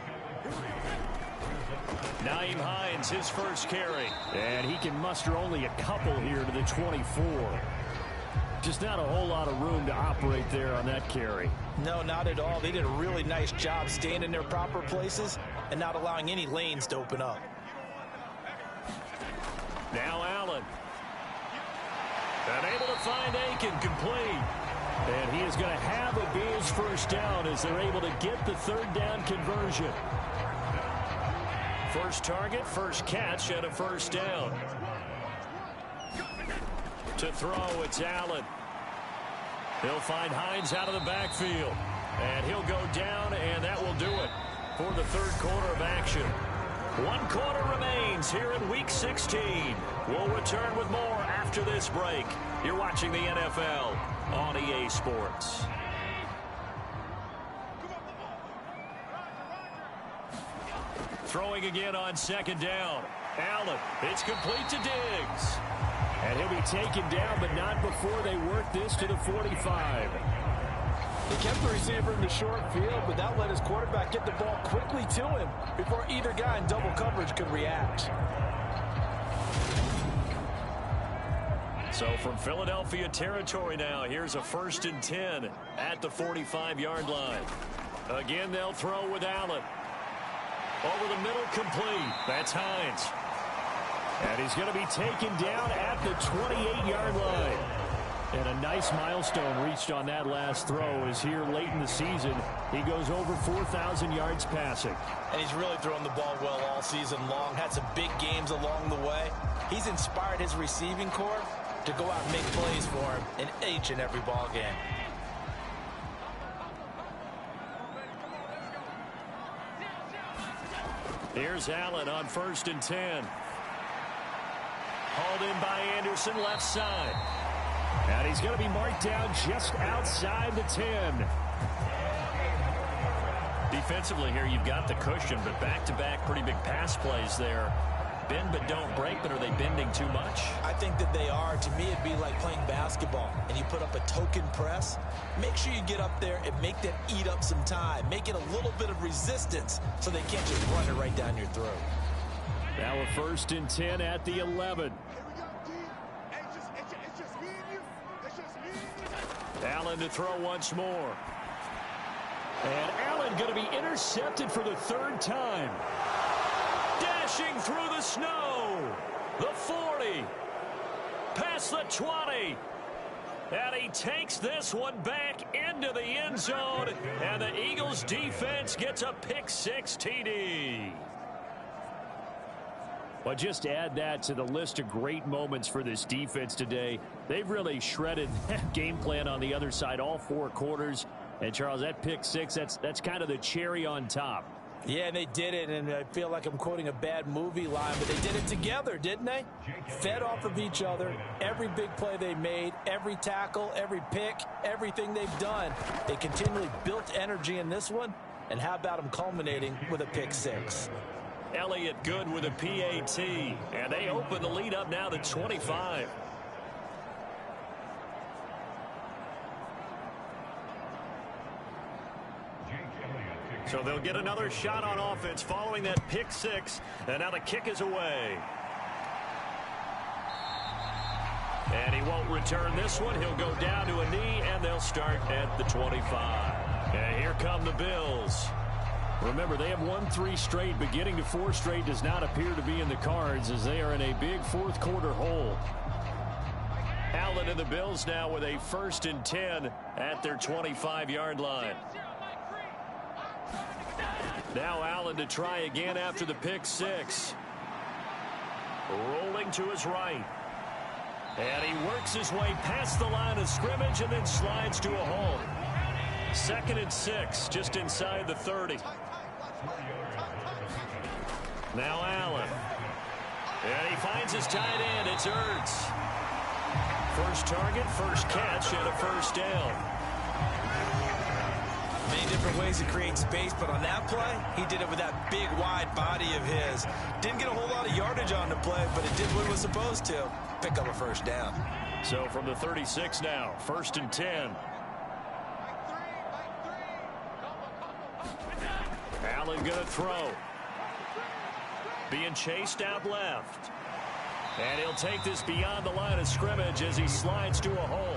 Nyheim Hines, his first carry. And he can muster only a couple here to the 24. Just not a whole lot of room to operate there on that carry. No, not at all. They did a really nice job staying in their proper places and not allowing any lanes to open up. Now Allen. And able to find Aiken complete. And he is going to have a Bills first down as they're able to get the third down conversion. First target, first catch, and a first down. To throw, it's Allen. He'll find Hines out of the backfield. And he'll go down, and that will do it for the third quarter of action. 1 quarter remains here in Week 16. We'll return with more after this break. You're watching the NFL on EA Sports. Throwing again on second down. Allen, it's complete to Diggs. And he'll be taken down, but not before they work this to the 45. He kept the receiver in the short field, but that let his quarterback get the ball quickly to him before either guy in double coverage could react. So from Philadelphia territory now, here's a 1st and 10 at the 45-yard line. Again, they'll throw with Allen. Over the middle, complete. That's Hines. And he's going to be taken down at the 28-yard line. And a nice milestone reached on that last throw as here late in the season, he goes over 4,000 yards passing. And he's really thrown the ball well all season long. Had some big games along the way. He's inspired his receiving corps to go out and make plays for him in each and every ball game. Here's Allen on 1st and 10. Hauled in by Anderson, left side. And he's going to be marked down just outside the 10. Defensively here, you've got the cushion, but back-to-back pretty big pass plays there. Bend but don't break, but are they bending too much? I think that they are. To me, it'd be like playing basketball, and you put up a token press. Make sure you get up there and make them eat up some time. Make it a little bit of resistance so they can't just run it right down your throat. Now a 1st and 10 at the 11. Allen to throw once more. And Allen going to be intercepted for the 3rd time. Dashing through the snow. The 40. Past the 20. And he takes this one back into the end zone. And the Eagles defense gets a pick-6 TD. Well, just add that to the list of great moments for this defense today. They've really shredded that game plan on the other side all 4 quarters. And, Charles, that pick-6, that's kind of the cherry on top. Yeah, they did it, and I feel like I'm quoting a bad movie line, but they did it together, didn't they? Fed off of each other, every big play they made, every tackle, every pick, everything they've done. They continually built energy in this one, and how about them culminating with a pick-6? Elliott good with a PAT, and they open the lead up now to 25. So they'll get another shot on offense following that pick-6, and now the kick is away. And he won't return this one. He'll go down to a knee, and they'll start at the 25. And here come the Bills. Remember, they have won 3 straight, but getting to 4 straight does not appear to be in the cards as they are in a big 4th quarter hole. Allen and the Bills now with a 1st and 10 at their 25-yard line. Now Allen to try again after the pick-6. Rolling to his right. And he works his way past the line of scrimmage and then slides to a hole. 2nd and 6, just inside the 30. Now Allen. And he finds his tight end. It's Ertz. First target, first catch, and a first down. Many different ways to create space, but on that play, he did it with that big, wide body of his. Didn't get a whole lot of yardage on the play, but it did what it was supposed to. Pick up a first down. So from the 36 now, 1st and 10. Allen going to throw. Being chased out left. And he'll take this beyond the line of scrimmage as he slides to a hole.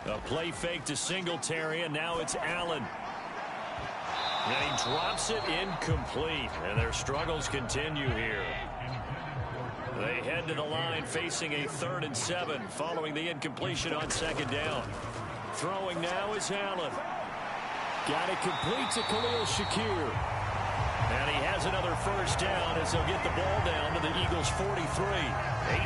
A play fake to Singletary, and now it's Allen. And he drops it incomplete, and their struggles continue here. They head to the line facing a 3rd and 7 following the incompletion on 2nd down. Throwing now is Allen. Got it complete to Khalil Shakir. And he has another first down as they'll get the ball down to the Eagles' 43.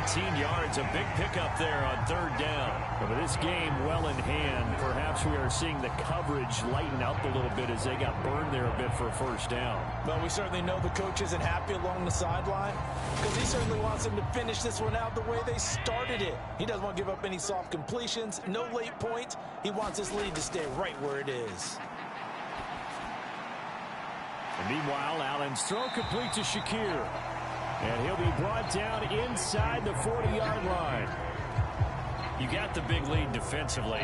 18 yards, a big pickup there on 3rd down. But this game well in hand. Perhaps we are seeing the coverage lighten up a little bit as they got burned there a bit for a first down. Well, we certainly know the coach isn't happy along the sideline because he certainly wants them to finish this one out the way they started it. He doesn't want to give up any soft completions, no late points. He wants his lead to stay right where it is. And meanwhile, Allen's throw complete to Shakir. And he'll be brought down inside the 40-yard line. You got the big lead defensively.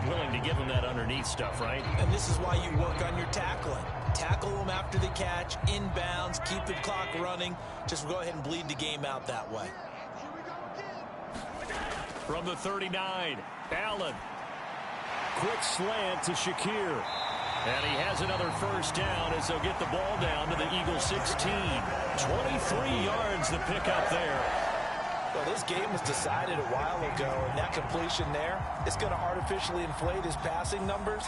Willing to give him that underneath stuff, right? And this is why you work on your tackling. Tackle them after the catch, inbounds, keep the clock running. Just go ahead and bleed the game out that way. From the 39, Allen. Quick slant to Shakir. And he has another first down as they'll get the ball down to the Eagles' 16. 23 yards the pickup there. Well, this game was decided a while ago, and that completion there is going to artificially inflate his passing numbers.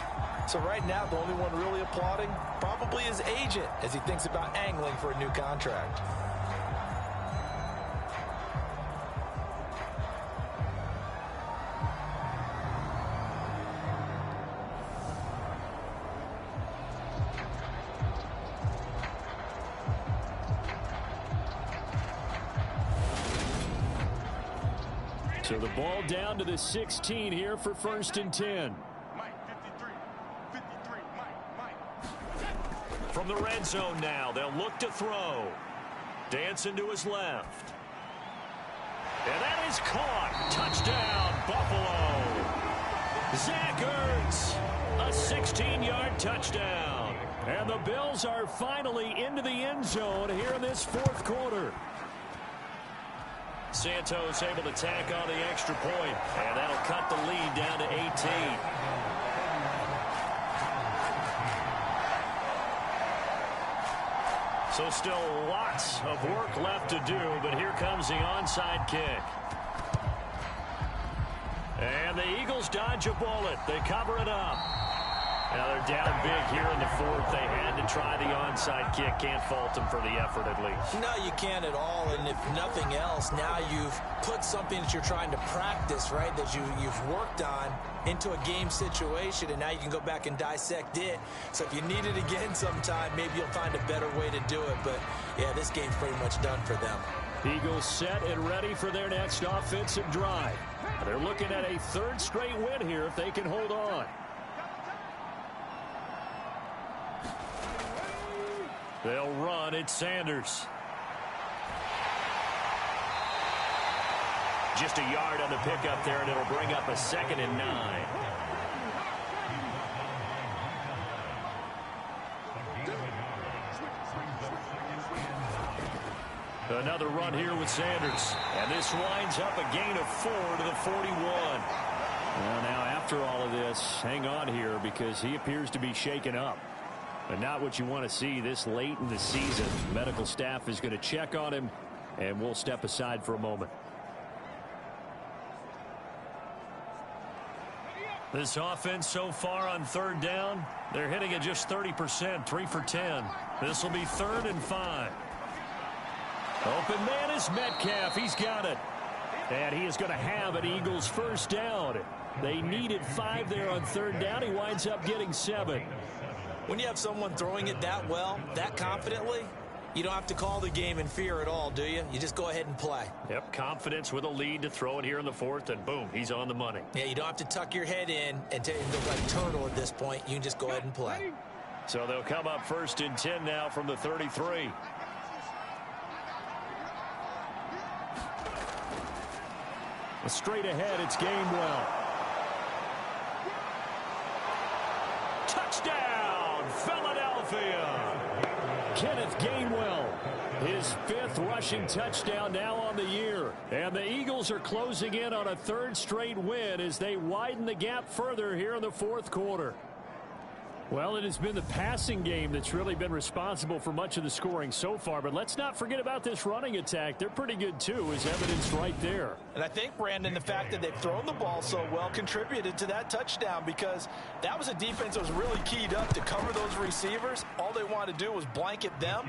So right now, the only one really applauding probably his agent as he thinks about angling for a new contract. So the ball down to the 16 here for 1st and 10. From the red zone now, they'll look to throw. Dancing to his left. And that is caught. Touchdown, Buffalo. Zach Ertz, a 16-yard touchdown. And the Bills are finally into the end zone here in this 4th quarter. Santos able to tack on the extra point, and that'll cut the lead down to 18. So still lots of work left to do, but here comes the onside kick. And the Eagles dodge a bullet. They cover it up. Now they're down big here in the 4th. They had to try the onside kick. Can't fault them for the effort at least. No, you can't at all. And if nothing else, now you've put something that you're trying to practice, right, that you've worked on into a game situation, and now you can go back and dissect it. So if you need it again sometime, maybe you'll find a better way to do it. But, yeah, this game's pretty much done for them. Eagles set and ready for their next offensive drive. They're looking at a 3rd straight win here if they can hold on. They'll run. It's Sanders. Just a yard on the pickup there, and it'll bring up a 2nd and 9. Another run here with Sanders. And this winds up a gain of 4 to the 41. Well, now after all of this, hang on here because he appears to be shaken up. But not what you want to see this late in the season. Medical staff is going to check on him, and we'll step aside for a moment. This offense so far on 3rd down, they're hitting at just 30%, 3 for 10. This will be 3rd and 5. Open man is Metcalf. He's got it. And he is going to have an Eagles first down. They needed 5 there on third down. He winds up getting 7. When you have someone throwing it that well, that confidently, you don't have to call the game in fear at all, do you? You just go ahead and play. Yep, confidence with a lead to throw it here in the fourth, and boom, he's on the money. Yeah, you don't have to tuck your head in and look like turtle at this point. You can just go ahead and play. So they'll come up first and 10 now from the 33. Straight ahead, it's Gainwell. Touchdown, Philadelphia! Kenneth Gainwell, his 5th rushing touchdown now on the year. And the Eagles are closing in on a 3rd straight win as they widen the gap further here in the 4th quarter. Well, it has been the passing game that's really been responsible for much of the scoring so far. But let's not forget about this running attack. They're pretty good, too, as evidenced right there. And I think, Brandon, the fact that they've thrown the ball so well contributed to that touchdown, because that was a defense that was really keyed up to cover those receivers. All they wanted to do was blanket them.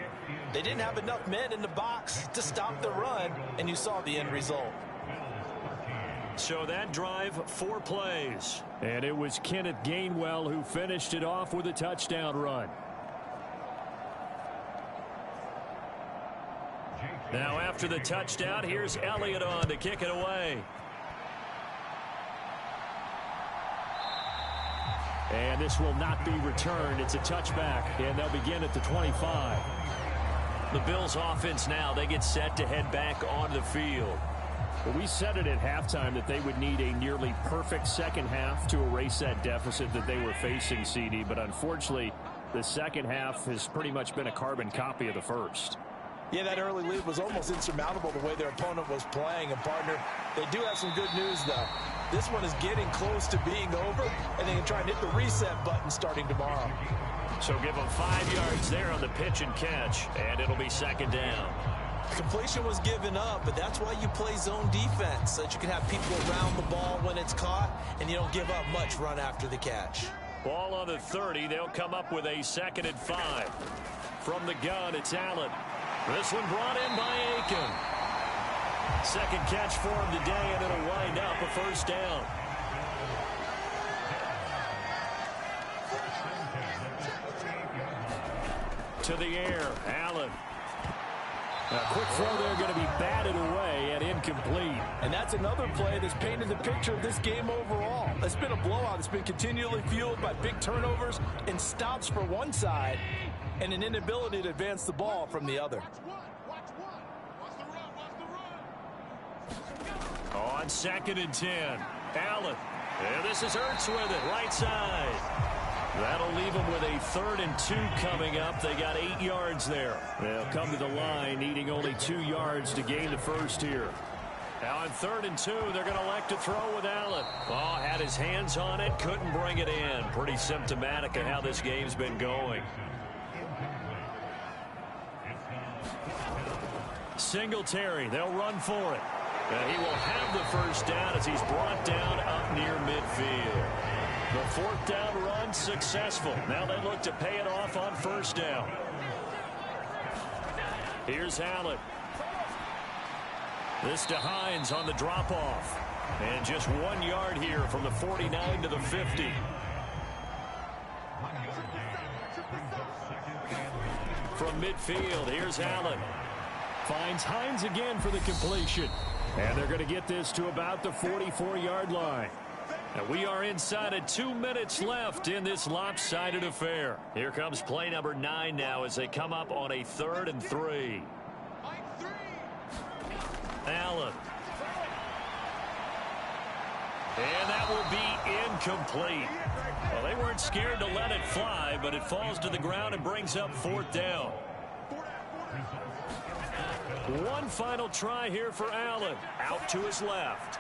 They didn't have enough men in the box to stop the run, and you saw the end result. So that drive, 4 plays. And it was Kenneth Gainwell who finished it off with a touchdown run. Now after the touchdown, here's Elliott on to kick it away. And this will not be returned. It's a touchback, and they'll begin at the 25. The Bills offense now, they get set to head back on the field. Well, we said it at halftime that they would need a nearly perfect second half to erase that deficit that they were facing, CD. But unfortunately, the second half has pretty much been a carbon copy of the first. Yeah, that early lead was almost insurmountable the way their opponent was playing. And, partner, they do have some good news, though. This one is getting close to being over, and they can try and hit the reset button starting tomorrow. So give them 5 yards there on the pitch and catch, and it'll be second down. Completion was given up, but that's why you play zone defense, so that you can have people around the ball when it's caught, and you don't give up much run after the catch. Ball on the 30. They'll come up with a 2nd and 5. From the gun, it's Allen. This one brought in by Aiken. Second catch for him today, and it'll wind up a first down. To the air, Allen. A quick throw there going to be batted away and incomplete. And that's another play that's painted the picture of this game overall. It's been a blowout. It's been continually fueled by big turnovers and stops for one side and an inability to advance the ball from the other. On 2nd and 10, Allen. And this is Ertz with it, right side. That'll leave them with a 3rd and 2 coming up. They got 8 yards there. They'll come to the line needing only 2 yards to gain the first here. Now on 3rd and 2, they're going to elect to throw with Allen. Oh, had his hands on it, couldn't bring it in. Pretty symptomatic of how this game's been going. Singletary, they'll run for it. And he will have the first down as he's brought down up near midfield. The 4th down run successful. Now they look to pay it off on first down. Here's Allen. This to Hines on the drop-off. And just 1 yard here from the 49 to the 50. From midfield, here's Allen. Finds Hines again for the completion. And they're going to get this to about the 44-yard line. And we are inside of 2 minutes left in this lopsided affair. Here comes play number 9 now as they come up on a 3rd and 3. Allen. And that will be incomplete. Well, they weren't scared to let it fly, but it falls to the ground and brings up 4th down. One final try here for Allen. Out to his left.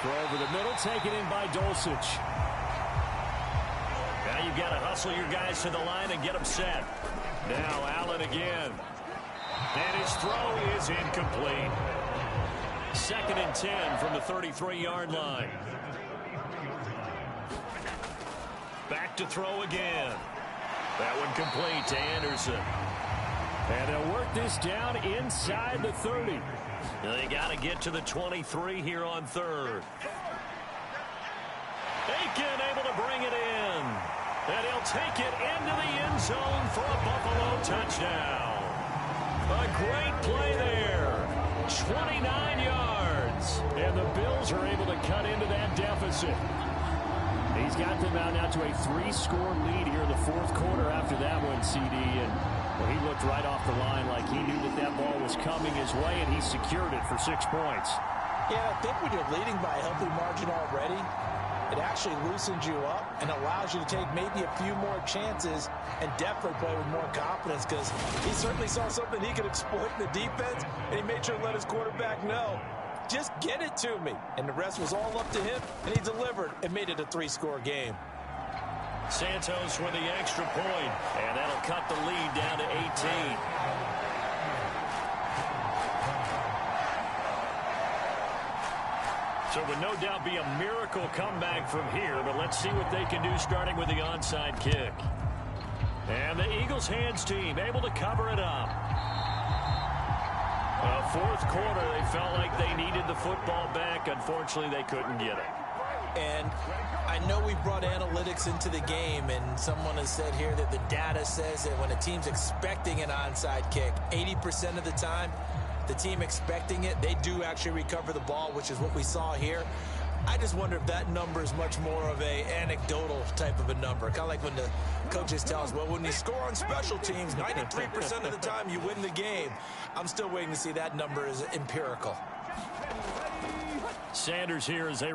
Throw over the middle, taken in by Dulcich. Now you've got to hustle your guys to the line and get them set. Now Allen again. And his throw is incomplete. 2nd and 10 from the 33-yard line. Back to throw again. That one complete to Anderson. And they'll work this down inside the 30. They got to get to the 23 here on third. Aiken able to bring it in. And he'll take it into the end zone for a Buffalo touchdown. A great play there. 29 yards. And the Bills are able to cut into that deficit. He's got them out now to a 3-score lead here in the fourth quarter after that one, CD. And well, he looked right off the line like he knew that that ball was coming his way, and he secured it for 6 points. Yeah, I think when you're leading by a healthy margin already, it actually loosens you up and allows you to take maybe a few more chances and definitely play with more confidence, because he certainly saw something he could exploit in the defense, and he made sure to let his quarterback know, just get it to me. And the rest was all up to him, and he delivered and made it a 3-score game. Santos with the extra point, and that'll cut the lead down to 18. So it would no doubt be a miracle comeback from here, but let's see what they can do starting with the onside kick. And the Eagles hands team able to cover it up. Fourth quarter, they felt like they needed the football back. Unfortunately, they couldn't get it. And I know we brought analytics into the game, and someone has said here that the data says that when a team's expecting an onside kick, 80% of the time, the team expecting it, they do actually recover the ball, which is what we saw here. I just wonder if that number is much more of a anecdotal type of a number. Kind of like when the coaches tell us, well, when you score on special teams, 93% of the time you win the game. I'm still waiting to see that number is empirical. Sanders here as they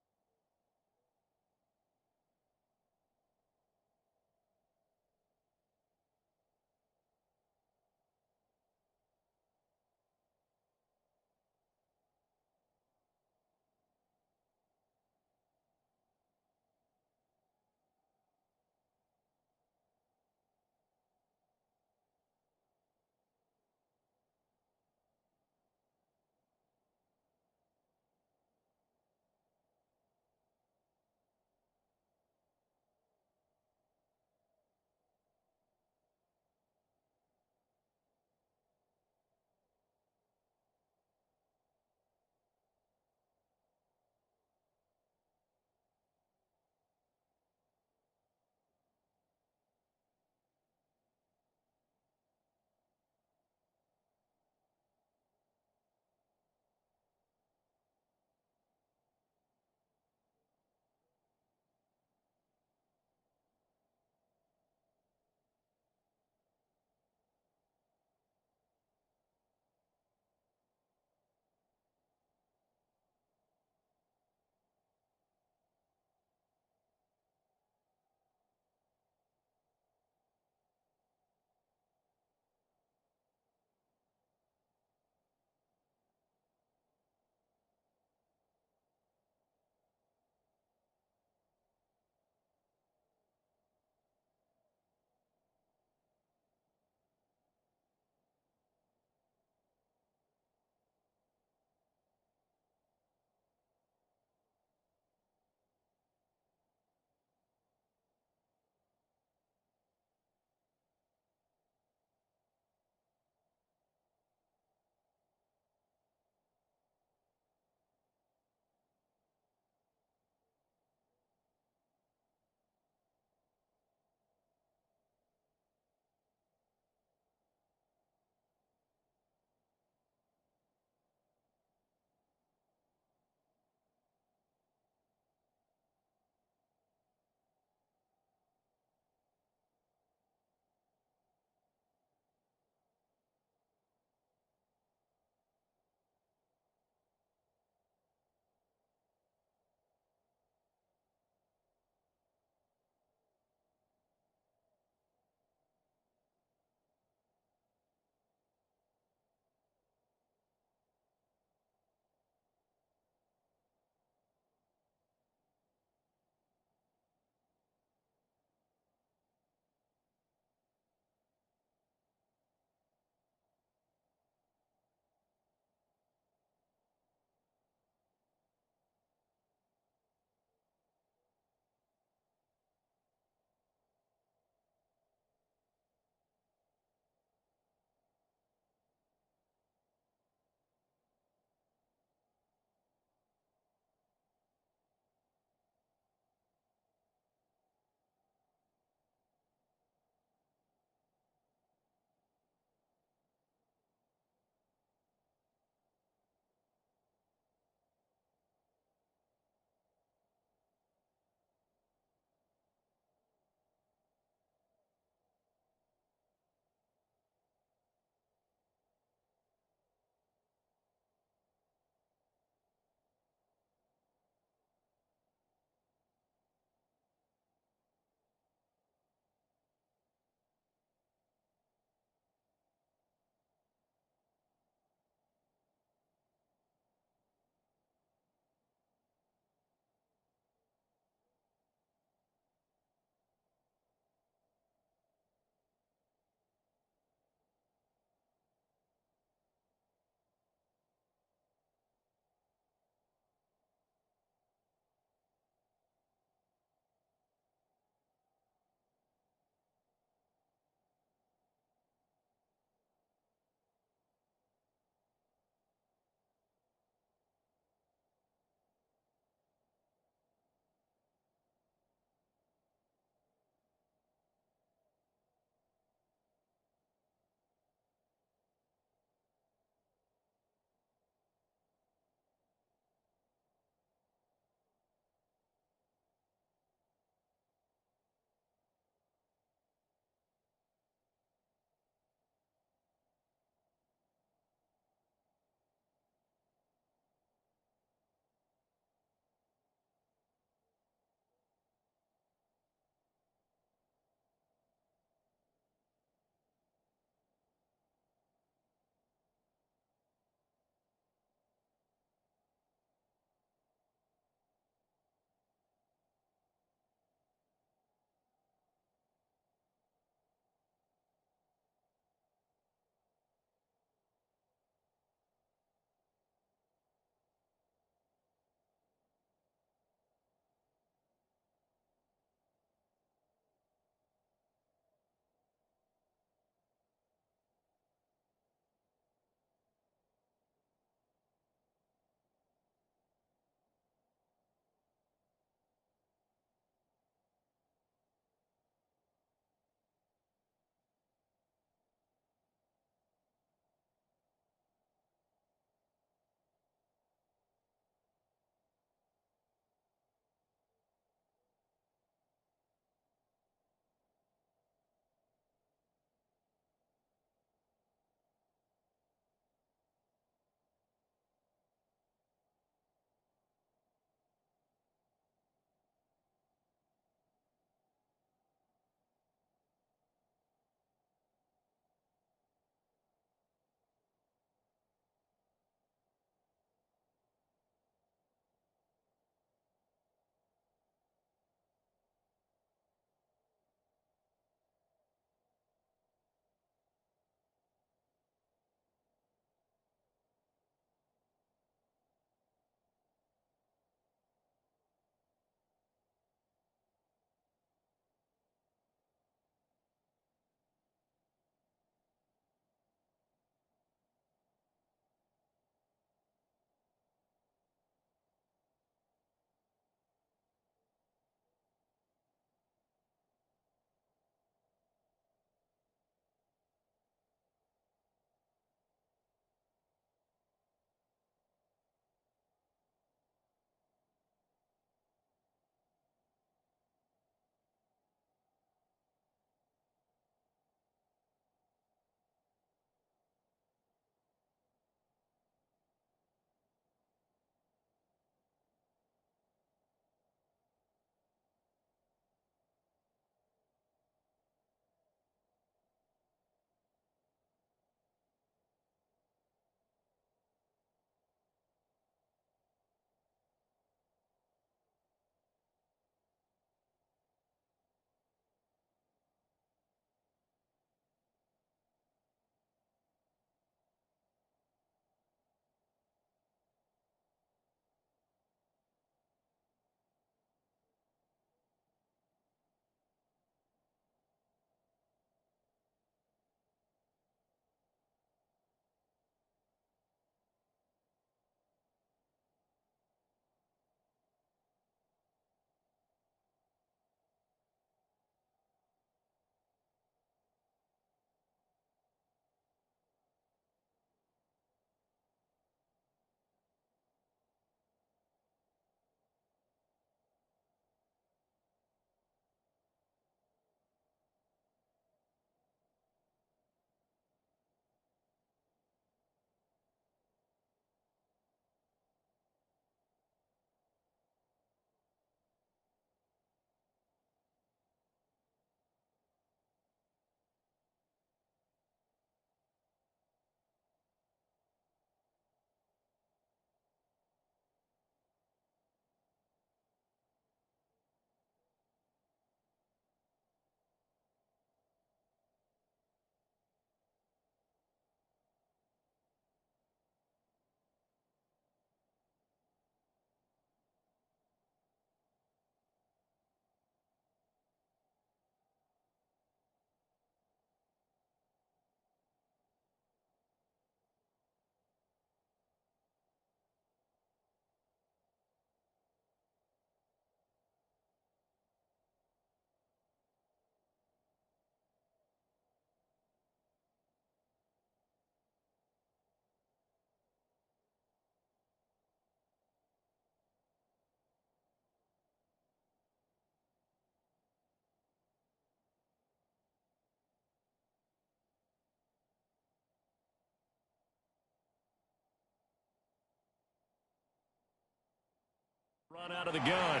Run out of the gun.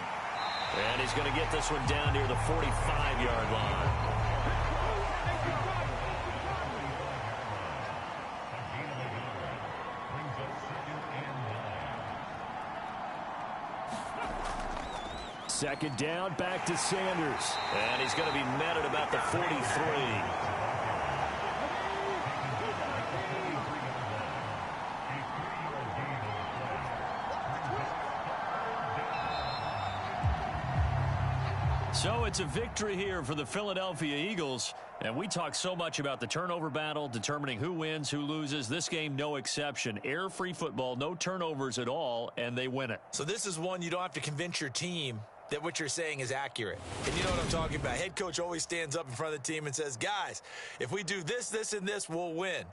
And he's going to get this one down near the 45-yard line. Second down, back to Sanders. And he's going to be met at about the 43. So it's a victory here for the Philadelphia Eagles. And we talk so much about the turnover battle, determining who wins, who loses. This game, no exception. Air-free football, no turnovers at all, and they win it. So this is one you don't have to convince your team that what you're saying is accurate. And you know what I'm talking about. Head coach always stands up in front of the team and says, guys, if we do this, this, and this, we'll win.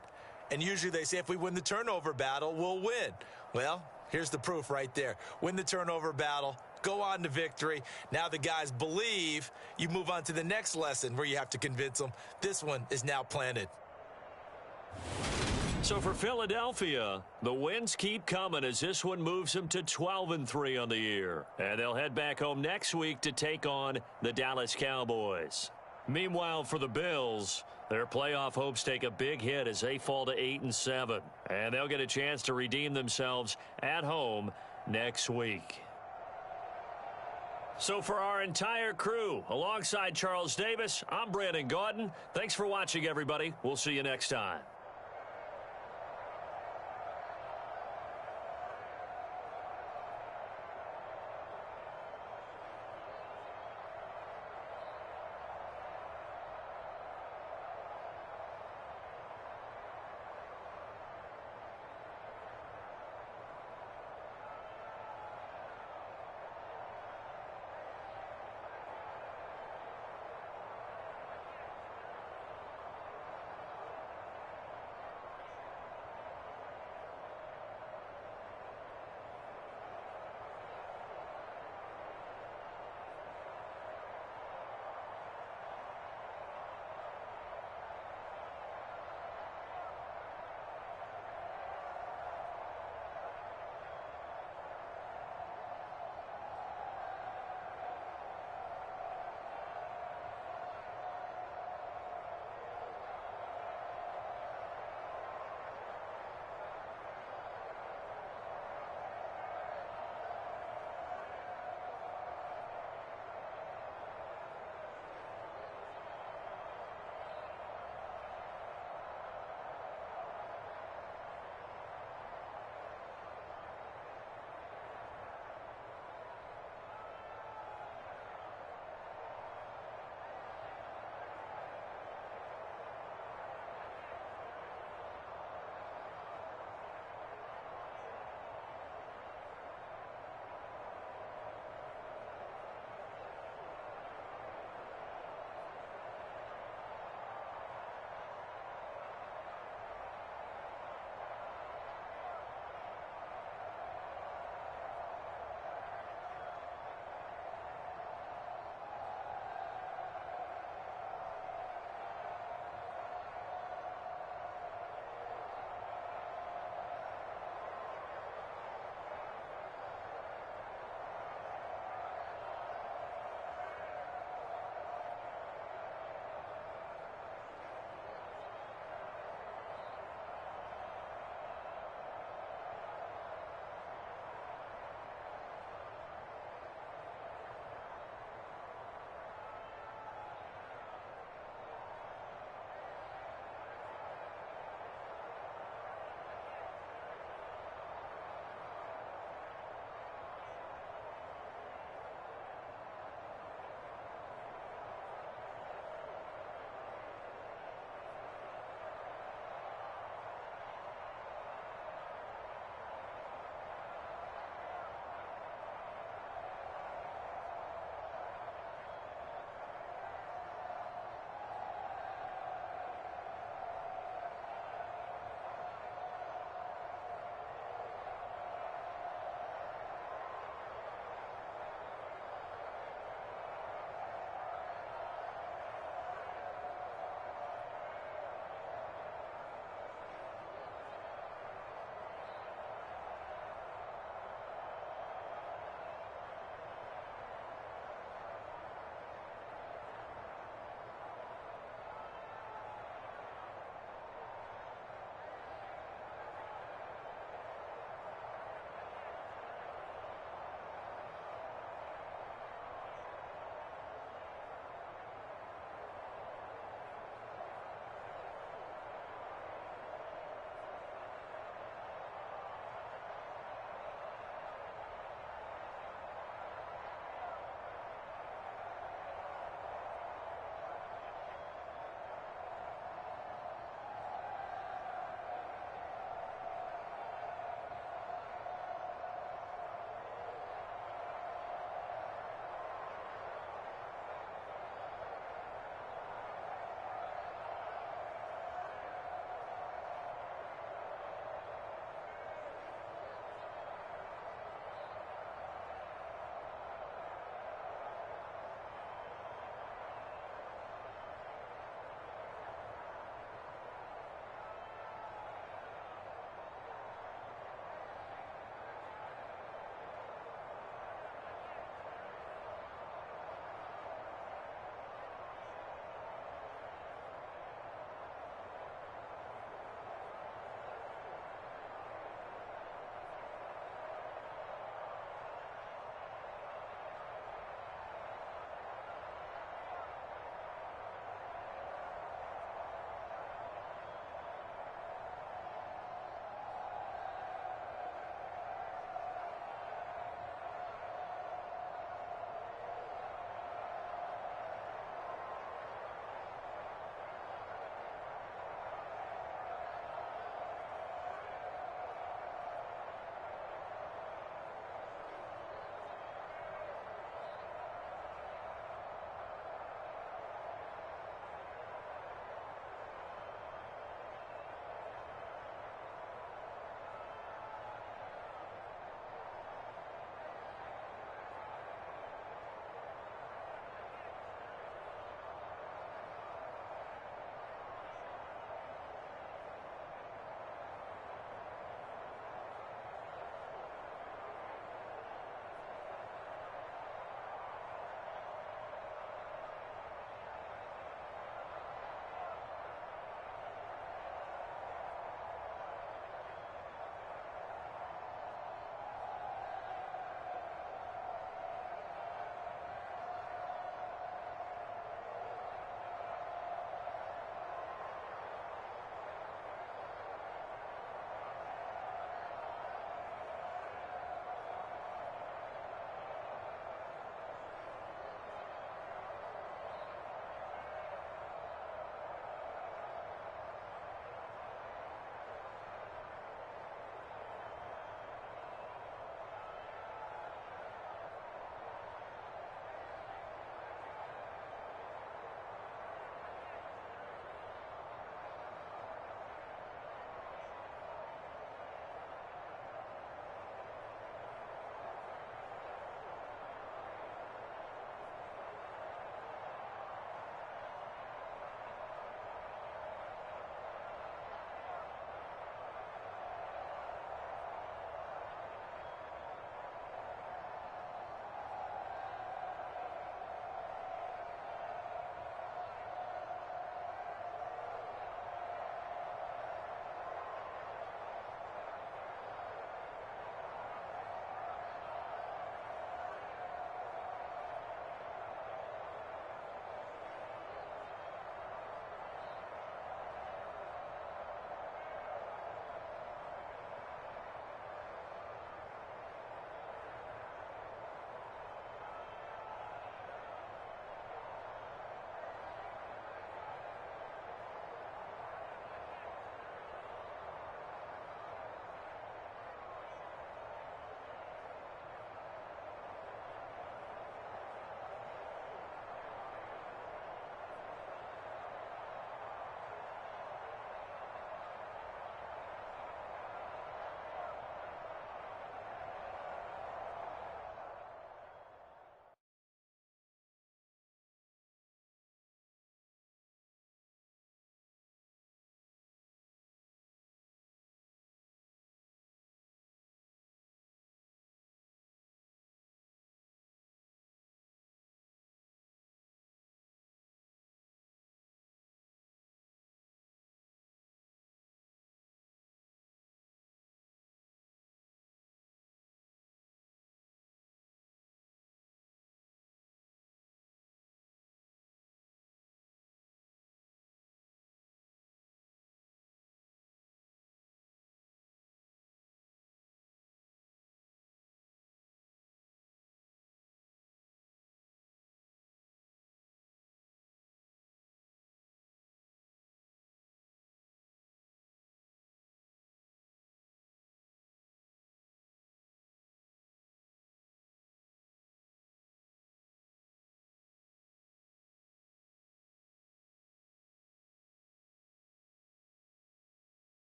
And usually they say if we win the turnover battle, we'll win. Well, here's the proof right there. Win the turnover battle, go on to victory. Now the guys believe. You move on to the next lesson where you have to convince them. This one is now planted. So for Philadelphia, the wins keep coming as this one moves them to 12-3 on the year. And they'll head back home next week to take on the Dallas Cowboys. Meanwhile, for the Bills, their playoff hopes take a big hit as they fall to 8-7. And they'll get a chance to redeem themselves at home next week. So for our entire crew, alongside Charles Davis, I'm Brandon Gaudin. Thanks for watching, everybody. We'll see you next time.